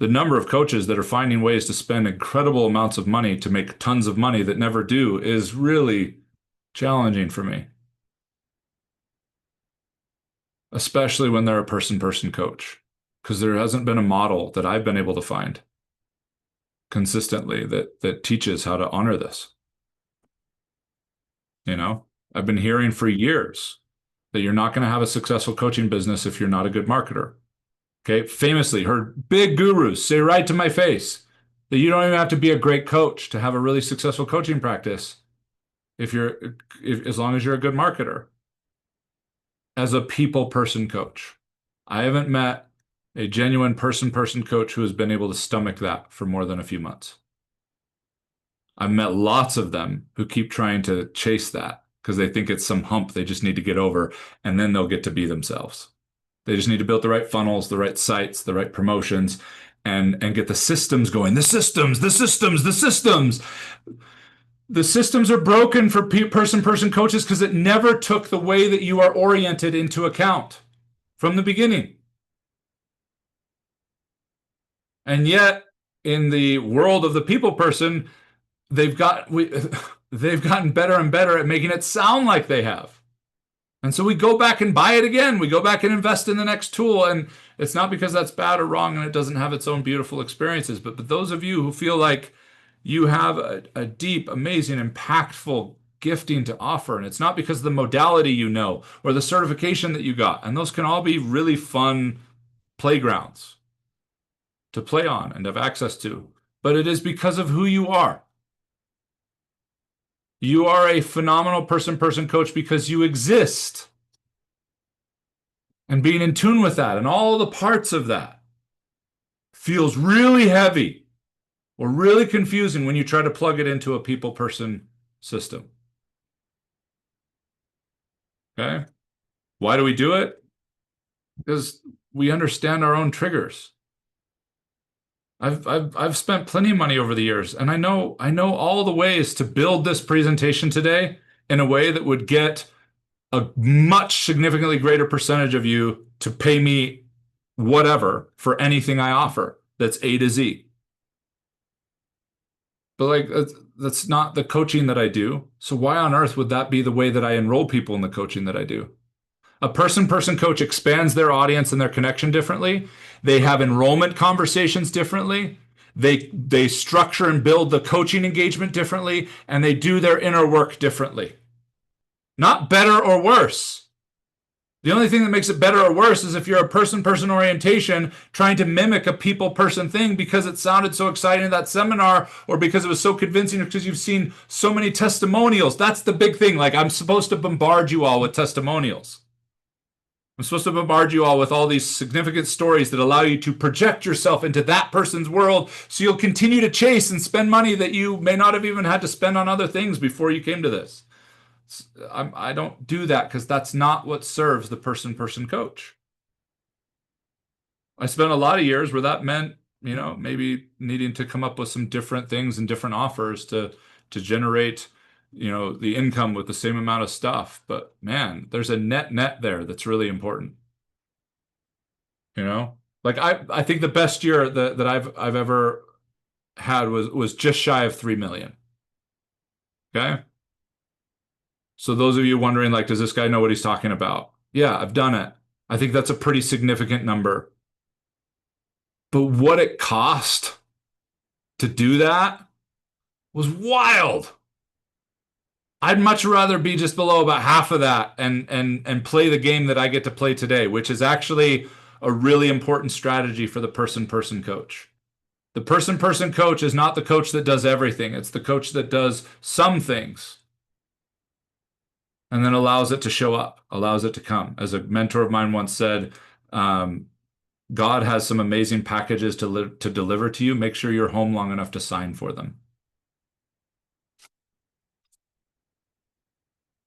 The number of coaches that are finding ways to spend incredible amounts of money to make tons of money that never do is really challenging for me. Especially when they're a person-person coach, because there hasn't been a model that I've been able to find consistently that teaches how to honor this. I've been hearing for years that you're not going to have a successful coaching business if you're not a good marketer. Okay, famously heard big gurus say right to my face that you don't even have to be a great coach to have a really successful coaching practice as long as you're a good marketer. As a people person coach, I haven't met a genuine person coach who has been able to stomach that for more than a few months. I've met lots of them who keep trying to chase that because they think it's some hump they just need to get over, and then they'll get to be themselves. They just need to build the right funnels, the right sites, the right promotions, and get the systems going. The systems. The systems are broken for person coaches because it never took the way that you are oriented into account from the beginning. And yet, in the world of the people person, they've got we they've gotten better and better at making it sound like they have. And so we go back and buy it again. We go back and invest in the next tool. And it's not because that's bad or wrong and it doesn't have its own beautiful experiences. But those of you who feel like you have a deep, amazing, impactful gifting to offer, and it's not because of the modality you know or the certification that you got. And those can all be really fun playgrounds to play on and have access to. But it is because of who you are. You are a phenomenal person coach because you exist. And being in tune with that and all the parts of that feels really heavy or really confusing when you try to plug it into a people person system. Okay? Why do we do it? Because we understand our own triggers. I've spent plenty of money over the years, and I know all the ways to build this presentation today in a way that would get a much significantly greater percentage of you to pay me whatever for anything I offer that's A to Z. But like that's not the coaching that I do. So why on earth would that be the way that I enroll people in the coaching that I do? A person coach expands their audience and their connection differently. They have enrollment conversations differently. They structure and build the coaching engagement differently, and they do their inner work differently. Not better or worse. The only thing that makes it better or worse is if you're a person orientation trying to mimic a people person thing because it sounded so exciting in that seminar or because it was so convincing or because you've seen so many testimonials. That's the big thing. Like I'm supposed to bombard you all with testimonials. I'm supposed to bombard you all with all these significant stories that allow you to project yourself into that person's world so you'll continue to chase and spend money that you may not have even had to spend on other things before you came to this. I don't do that because that's not what serves the person coach. I spent a lot of years where that meant, maybe needing to come up with some different things and different offers to generate the income with the same amount of stuff. But man, there's a net there that's really important. Like I think the best year that I've ever had was just shy of 3 million. Okay. So those of you wondering, like, does this guy know what he's talking about? Yeah, I've done it. I think that's a pretty significant number. But what it cost to do that was wild. I'd much rather be just below about half of that and play the game that I get to play today, which is actually a really important strategy for the person coach. The person coach is not the coach that does everything. It's the coach that does some things and then allows it to show up, allows it to come. As a mentor of mine once said, God has some amazing packages to deliver to you. Make sure you're home long enough to sign for them.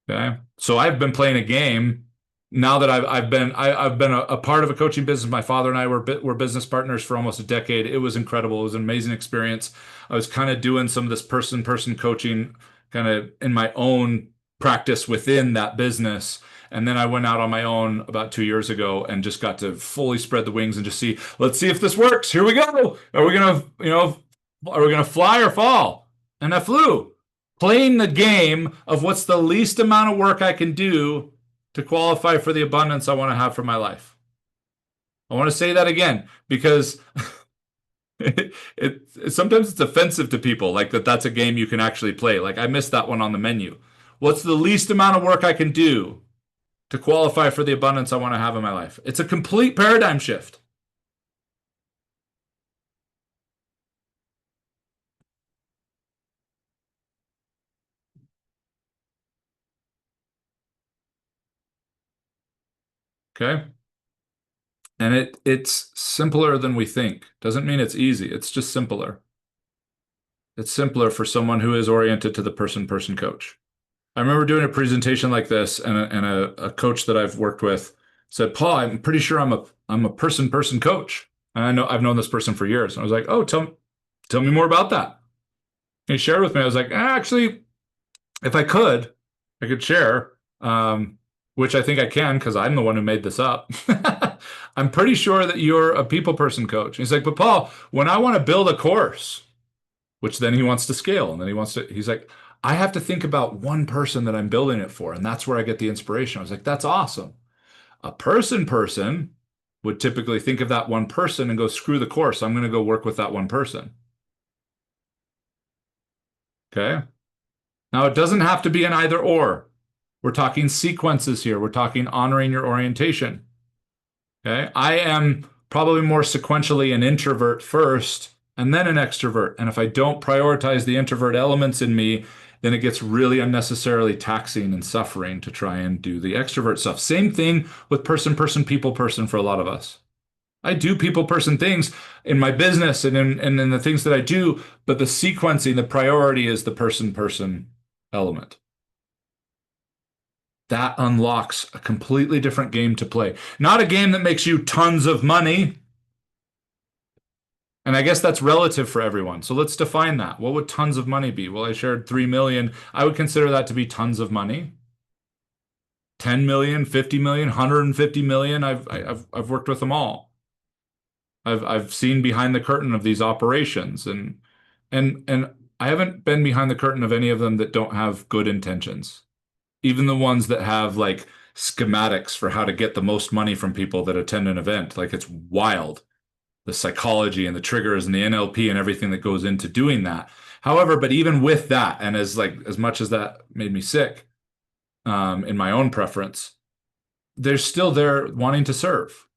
Okay. So I've been playing a game now that I've been a part of a coaching business. My father and I were business partners for almost a decade. It was incredible. It was an amazing experience. I was kind of doing some of this person coaching kind of in my own practice within that business. And then I went out on my own about 2 years ago and just got to fully spread the wings and just let's see if this works. Here we go. Are we gonna fly or fall? And I flew. Playing the game of what's the least amount of work I can do to qualify for the abundance I want to have for my life. I want to say that again because sometimes it's offensive to people, like that's a game you can actually play. Like I missed that one on the menu. What's the least amount of work I can do to qualify for the abundance I want to have in my life? It's a complete paradigm shift. Okay. And it's simpler than we think. Doesn't mean it's easy. It's just simpler. It's simpler for someone who is oriented to the person coach. I remember doing a presentation like this, and a coach that I've worked with said, "Paul, I'm pretty sure I'm a person coach." And I've known this person for years. And I was like, "Oh, tell me more about that." And he shared with me. I was like, "Actually, if I could share." Which I think I can because I'm the one who made this up. I'm pretty sure that you're a people person coach. He's like, but Paul, when I want to build a course, which then he wants to scale, and then he's like, I have to think about one person that I'm building it for, and that's where I get the inspiration. I was like, that's awesome. A person would typically think of that one person and go, screw the course. I'm going to go work with that one person. Okay. Now, it doesn't have to be an either or. We're talking sequences here. We're talking honoring your orientation. Okay. I am probably more sequentially an introvert first and then an extrovert. And if I don't prioritize the introvert elements in me, then it gets really unnecessarily taxing and suffering to try and do the extrovert stuff. Same thing with people person for a lot of us. I do people person things in my business and in the things that I do, but the sequencing, the priority is the person element. That unlocks a completely different game to play. Not a game that makes you tons of money. And I guess that's relative for everyone. So let's define that. What would tons of money be? Well, I shared 3 million. I would consider that to be tons of money. 10 million, 50 million, 150 million. I've worked with them all. I've seen behind the curtain of these operations and I haven't been behind the curtain of any of them that don't have good intentions. Even the ones that have like schematics for how to get the most money from people that attend an event. Like it's wild, the psychology and the triggers and the NLP and everything that goes into doing that. However, but even with that, and as much as that made me sick, in my own preference, they're still there wanting to serve.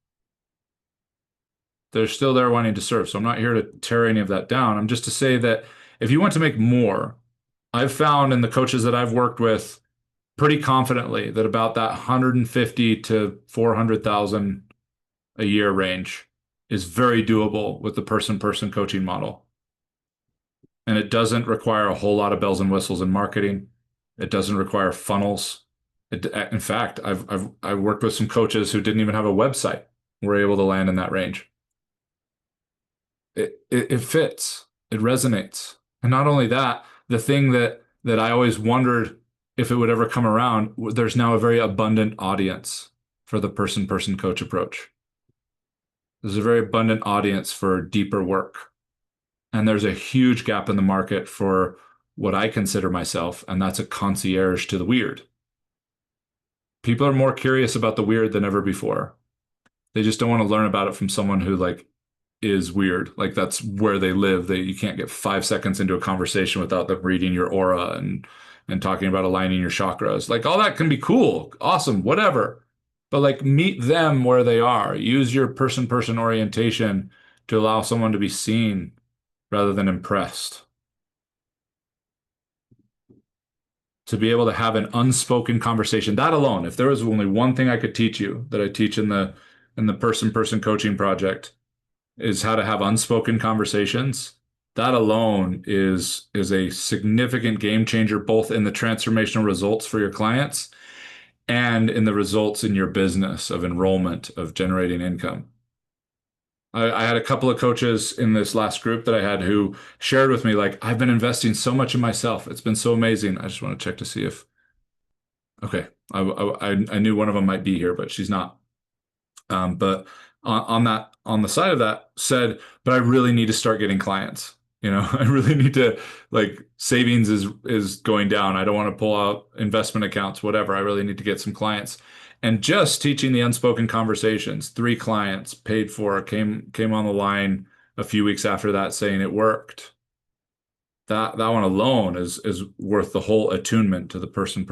They're still there wanting to serve. So I'm not here to tear any of that down. I'm just to say that if you want to make more, I've found in the coaches that I've worked with pretty confidently that about that 150 to 400,000 a year range is very doable with the person coaching model. And it doesn't require a whole lot of bells and whistles in marketing. It doesn't require funnels. In fact, I've worked with some coaches who didn't even have a website, were able to land in that range. It fits. It resonates. And not only that, the thing that I always wondered if it would ever come around, there's now a very abundant audience for the person coach approach. There's a very abundant audience for deeper work. And there's a huge gap in the market for what I consider myself, and that's a concierge to the weird. People are more curious about the weird than ever before. They just don't want to learn about it from someone who like is weird. Like that's where they live. You can't get 5 seconds into a conversation without them reading your aura and talking about aligning your chakras. Like all that can be cool, awesome, whatever. But like meet them where they are. Use your person orientation to allow someone to be seen rather than impressed. To be able to have an unspoken conversation, that alone, if there was only one thing I could teach you that I teach in the person coaching project, is how to have unspoken conversations. That alone is a significant game changer, both in the transformational results for your clients and in the results in your business of enrollment, of generating income. I had a couple of coaches in this last group that I had who shared with me, like, I've been investing so much in myself. It's been so amazing. I just want to check to see if, okay, I knew one of them might be here, but she's not. But on the side of that said, but I really need to start getting clients. You know, I really need to, like, savings is going down. I don't want to pull out investment accounts, whatever. I really need to get some clients. And just teaching the unspoken conversations, 3 clients paid for, came on the line a few weeks after that saying it worked. That one alone is worth the whole attunement to the person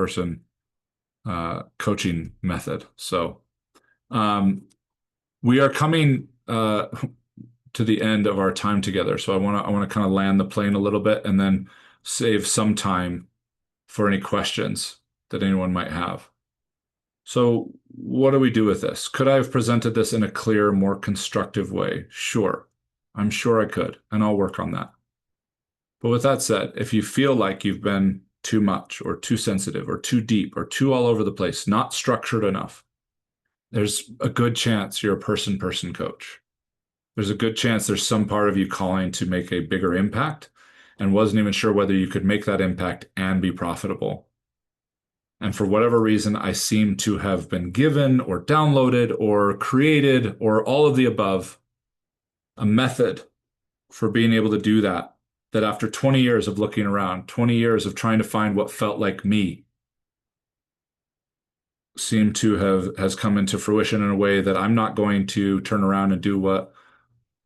coaching method. So we are coming to the end of our time together. So I want to kind of land the plane a little bit and then save some time for any questions that anyone might have. So what do we do with this? Could I have presented this in a clearer, more constructive way? Sure. I'm sure I could, and I'll work on that. But with that said, if you feel like you've been too much or too sensitive or too deep or too all over the place, not structured enough, there's a good chance you're a person coach. There's a good chance there's some part of you calling to make a bigger impact and wasn't even sure whether you could make that impact and be profitable. And for whatever reason, I seem to have been given or downloaded or created or all of the above a method for being able to do that. That after 20 years of looking around, 20 years of trying to find what felt like me, seem to have has come into fruition in a way that I'm not going to turn around and do what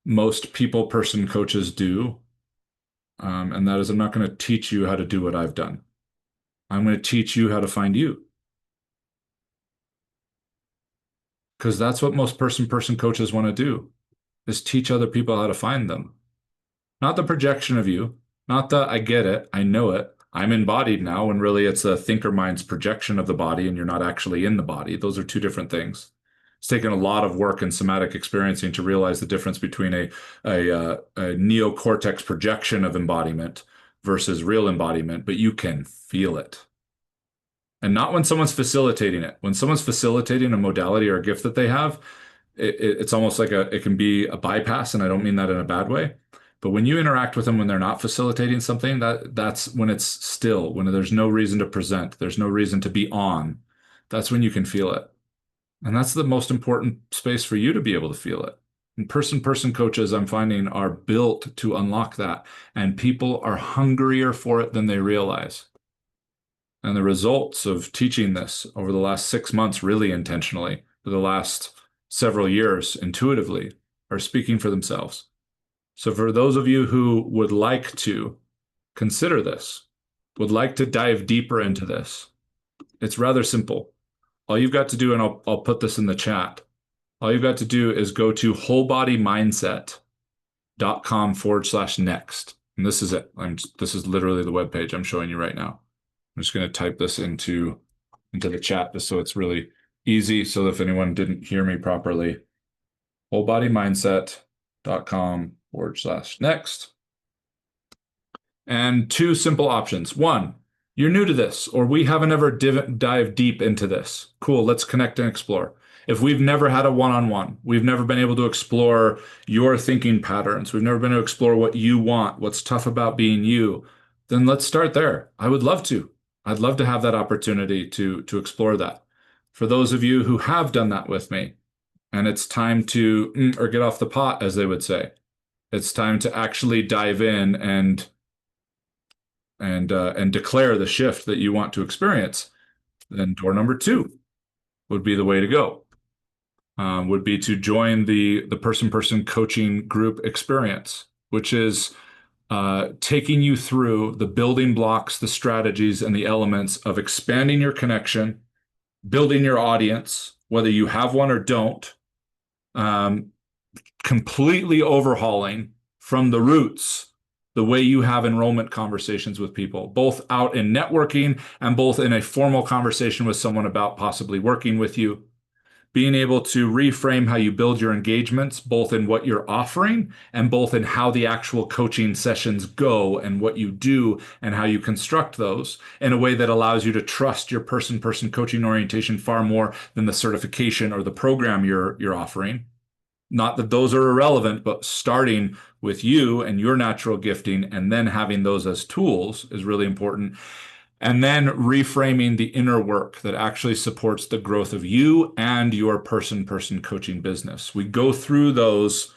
most people person coaches do. And that is, I'm not going to teach you how to do what I've done. I'm going to teach you how to find you. Because that's what most person coaches want to do, is teach other people how to find them. Not the projection of you, not the I get it, I know it, I'm embodied now, when really it's a thinker mind's projection of the body and you're not actually in the body. Those are two different things. It's taken a lot of work and somatic experiencing to realize the difference between a neocortex projection of embodiment versus real embodiment, but you can feel it. And not when someone's facilitating it. When someone's facilitating a modality or a gift that they have, it's almost like it can be a bypass, and I don't mean that in a bad way. But when you interact with them when they're not facilitating something, that's when it's still, when there's no reason to present, there's no reason to be on. That's when you can feel it. And that's the most important space for you to be able to feel it. And person coaches, I'm finding, are built to unlock that. And people are hungrier for it than they realize. And the results of teaching this over the last 6 months, really intentionally, for the last several years, intuitively, are speaking for themselves. So for those of you who would like to consider this, would like to dive deeper into this, it's rather simple. All you've got to do, and I'll put this in the chat, all you've got to do is go to wholebodymindset.com/next. And this is it. This is literally the web page I'm showing you right now. I'm just going to type this into the chat just so it's really easy. So if anyone didn't hear me properly, wholebodymindset.com/next. And two simple options. One, you're new to this, or we haven't ever dived deep into this. Cool, let's connect and explore. If we've never had a one-on-one, we've never been able to explore your thinking patterns, we've never been able to explore what you want, what's tough about being you, then let's start there. I would love to. I'd love to have that opportunity to explore that. For those of you who have done that with me, and it's time to, or get off the pot, as they would say, it's time to actually dive in and declare the shift that you want to experience, then door number 2 would be the way to go. Would be to join the person coaching group experience, which is taking you through the building blocks, the strategies, and the elements of expanding your connection, building your audience, whether you have one or don't, completely overhauling from the roots the way you have enrollment conversations with people, both out in networking and both in a formal conversation with someone about possibly working with you. Being able to reframe how you build your engagements, both in what you're offering and both in how the actual coaching sessions go and what you do and how you construct those in a way that allows you to trust your person coaching orientation far more than the certification or the program you're offering. Not that those are irrelevant, but starting with you and your natural gifting and then having those as tools is really important. And then reframing the inner work that actually supports the growth of you and your person coaching business. We go through those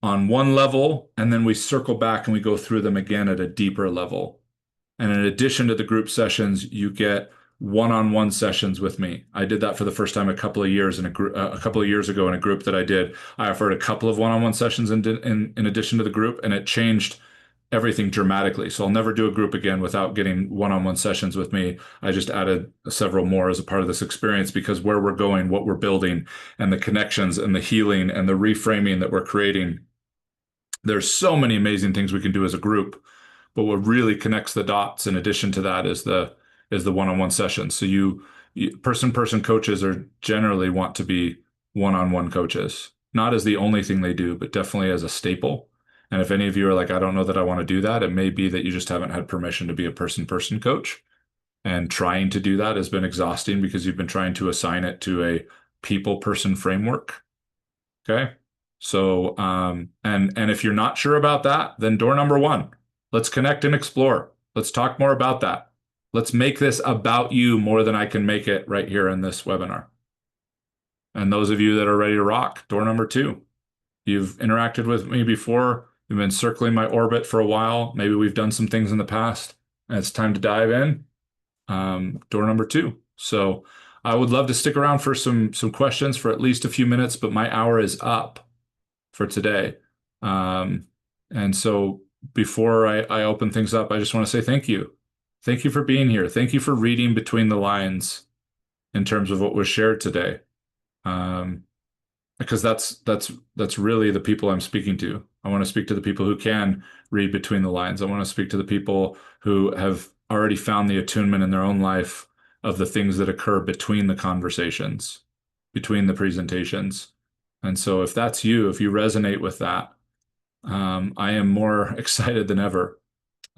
on one level, and then we circle back and we go through them again at a deeper level. And in addition to the group sessions, you get one-on-one sessions with me. I did that for the first time a couple of years in a couple of years ago in a group that I did. I offered a couple of one-on-one sessions in addition to the group, and it changed everything dramatically. So I'll never do a group again without getting one-on-one sessions with me. I just added several more as a part of this experience because where we're going, what we're building, and the connections and the healing and the reframing that we're creating, there's so many amazing things we can do as a group. But what really connects the dots in addition to that is the one-on-one session. So person coaches are generally want to be one-on-one coaches, not as the only thing they do, but definitely as a staple. And if any of you are like, I don't know that I want to do that, it may be that you just haven't had permission to be a person coach. And trying to do that has been exhausting because you've been trying to assign it to a people person framework. Okay. So, and if you're not sure about that, then door number 1, let's connect and explore. Let's talk more about that. Let's make this about you more than I can make it right here in this webinar. And those of you that are ready to rock, door number 2. You've interacted with me before. You've been circling my orbit for a while. Maybe we've done some things in the past, and it's time to dive in. Door number 2. So I would love to stick around for some questions for at least a few minutes, but my hour is up for today. And so before I open things up, I just want to say thank you. Thank you for being here. Thank you for reading between the lines in terms of what was shared today. Because that's really the people I'm speaking to. I want to speak to the people who can read between the lines. I want to speak to the people who have already found the attunement in their own life of the things that occur between the conversations, between the presentations. And so if that's you, if you resonate with that, I am more excited than ever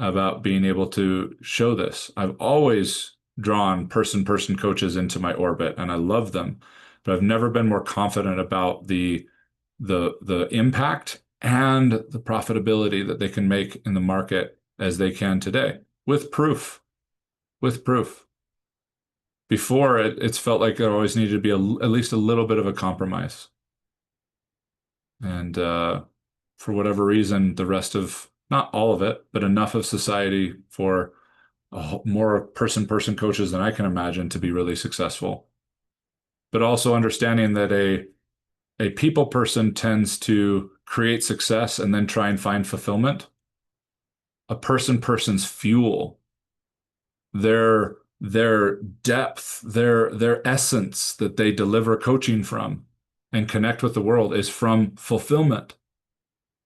about being able to show this. I've always drawn person-person coaches into my orbit, and I love them, but I've never been more confident about the impact and the profitability that they can make in the market as they can today, with proof. With proof. Before, it's felt like there always needed to be at least a little bit of a compromise. And for whatever reason, the rest of, not all of it, but enough of society for more person-person coaches than I can imagine to be really successful. But also understanding that a people person tends to create success and then try and find fulfillment. A person's fuel, their depth, their essence that they deliver coaching from and connect with the world is from fulfillment.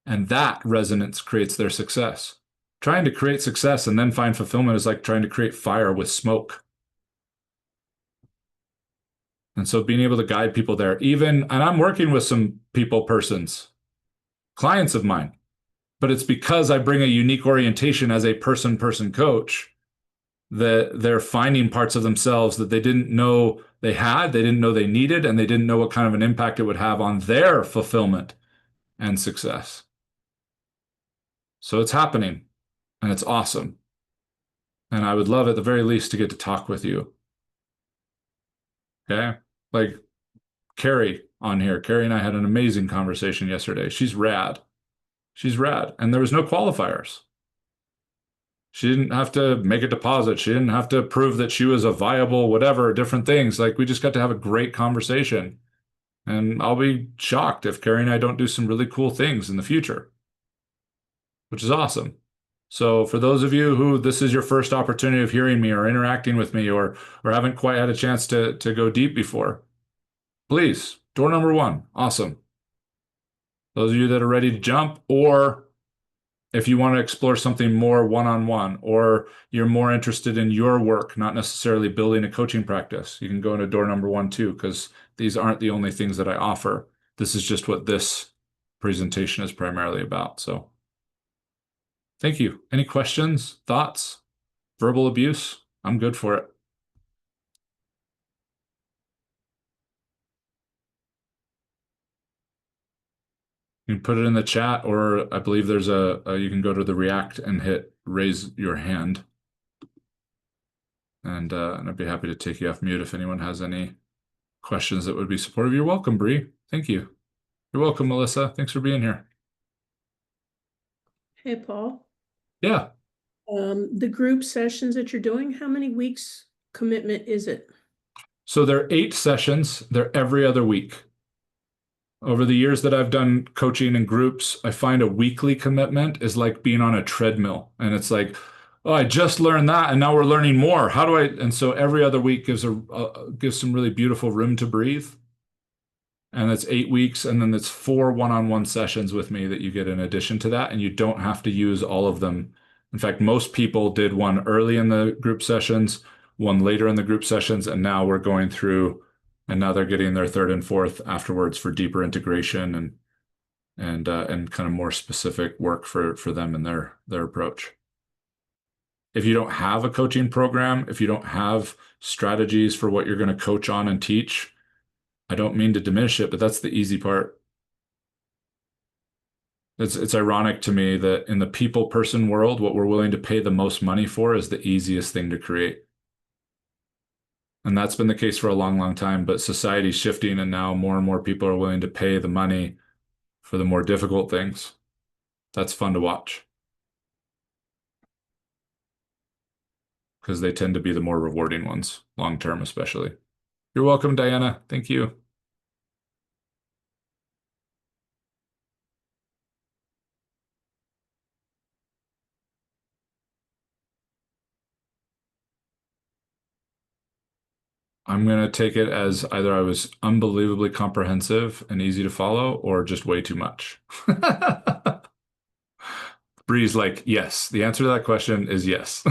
And that resonance creates their success. Trying to create success and then find fulfillment is like trying to create fire with smoke. And so being able to guide people there, and I'm working with some people persons, clients of mine, but it's because I bring a unique orientation as a person coach that they're finding parts of themselves that they didn't know they had, they didn't know they needed, and they didn't know what kind of an impact it would have on their fulfillment and success. So it's happening, and it's awesome. And I would love at the very least to get to talk with you. Okay? Like Carrie on here. Carrie and I had an amazing conversation yesterday. She's rad. She's rad. And there was no qualifiers. She didn't have to make a deposit. She didn't have to prove that she was a viable whatever, different things. Like we just got to have a great conversation. And I'll be shocked if Carrie and I don't do some really cool things in the future, which is awesome. So for those of you who this is your first opportunity of hearing me or interacting with me or haven't quite had a chance to go deep before, please, door number 1, awesome. Those of you that are ready to jump, or if you want to explore something more one-on-one, or you're more interested in your work, not necessarily building a coaching practice, you can go into door number 1 too, because these aren't the only things that I offer. This is just what this presentation is primarily about. So thank you. Any questions, thoughts, verbal abuse? I'm good for it. You can put it in the chat, or I believe there's you can go to the React and hit raise your hand. And I'd be happy to take you off mute if anyone has any questions that would be supportive. You're welcome, Bree. Thank you. You're welcome, Melissa. Thanks for being here. Hey, Paul. Yeah. The group sessions that you're doing, how many weeks commitment is it? So they're 8 sessions. They're every other week. Over the years that I've done coaching in groups, I find a weekly commitment is like being on a treadmill. And it's like, oh, I just learned that, and now we're learning more. How do I? And so every other week gives some really beautiful room to breathe. And that's 8 weeks, and then it's 4 one-on-one sessions with me that you get in addition to that, and you don't have to use all of them. In fact, most people did one early in the group sessions, one later in the group sessions, and now we're going through, and now they're getting their 3rd and 4th afterwards for deeper integration and kind of more specific work for them and their approach. If you don't have a coaching program, if you don't have strategies for what you're going to coach on and teach, I don't mean to diminish it, but that's the easy part. It's ironic to me that in the people person world, what we're willing to pay the most money for is the easiest thing to create. And that's been the case for a long, long time, but society's shifting and now more and more people are willing to pay the money for the more difficult things. That's fun to watch because they tend to be the more rewarding ones, long term, especially. You're welcome, Diana. Thank you. I'm going to take it as either I was unbelievably comprehensive and easy to follow or just way too much. Bree's like, yes. The answer to that question is yes.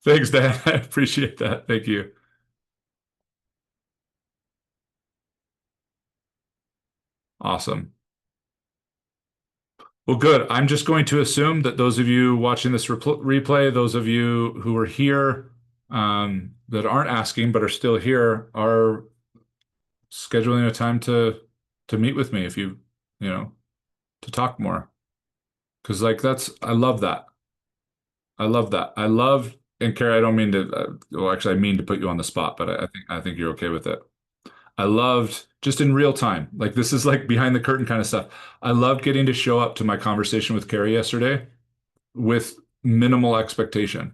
Thanks, Dan. I appreciate that. Thank you. Awesome. Well, good. I'm just going to assume that those of you watching this replay, those of you who are here that aren't asking but are still here, are scheduling a time to meet with me if you know, to talk more. Because like that's I love that. I love that. I love and Carrie, I don't mean to well actually I mean to put you on the spot, but I think you're okay with it. I loved just in real time. Like this is like behind the curtain kind of stuff. I loved getting to show up to my conversation with Carrie yesterday with minimal expectation.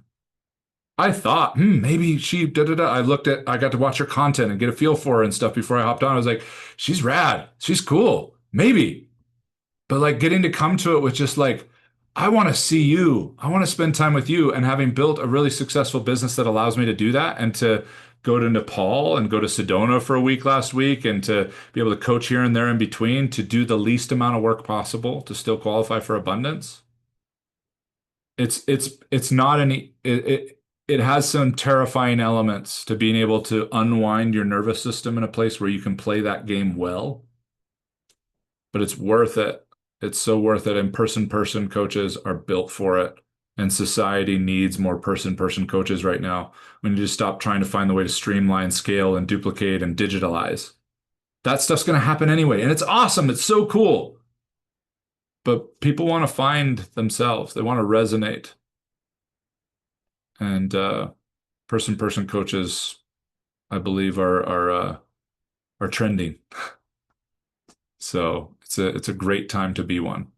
I thought, maybe she da da da. I got to watch her content and get a feel for her and stuff before I hopped on. I was like, she's rad. She's cool. Maybe. But like getting to come to it with just like, I want to see you. I want to spend time with you. And having built a really successful business that allows me to do that and to go to Nepal and go to Sedona for a week last week and to be able to coach here and there in between to do the least amount of work possible to still qualify for abundance. It's not any it has some terrifying elements to being able to unwind your nervous system in a place where you can play that game well, but it's worth it. It's so worth it. And person coaches are built for it. And society needs more person coaches right now. We need to stop trying to find the way to streamline, scale, and duplicate and digitalize. That stuff's going to happen anyway. And it's awesome. It's so cool. But people want to find themselves. They want to resonate. And person coaches, I believe, are trending. So it's a great time to be one.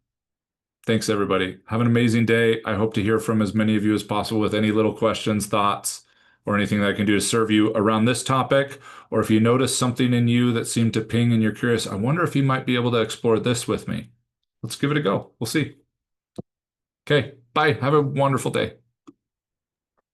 Thanks, everybody. Have an amazing day. I hope to hear from as many of you as possible with any little questions, thoughts, or anything that I can do to serve you around this topic. Or if you notice something in you that seemed to ping and you're curious, I wonder if you might be able to explore this with me. Let's give it a go. We'll see. Okay, bye. Have a wonderful day.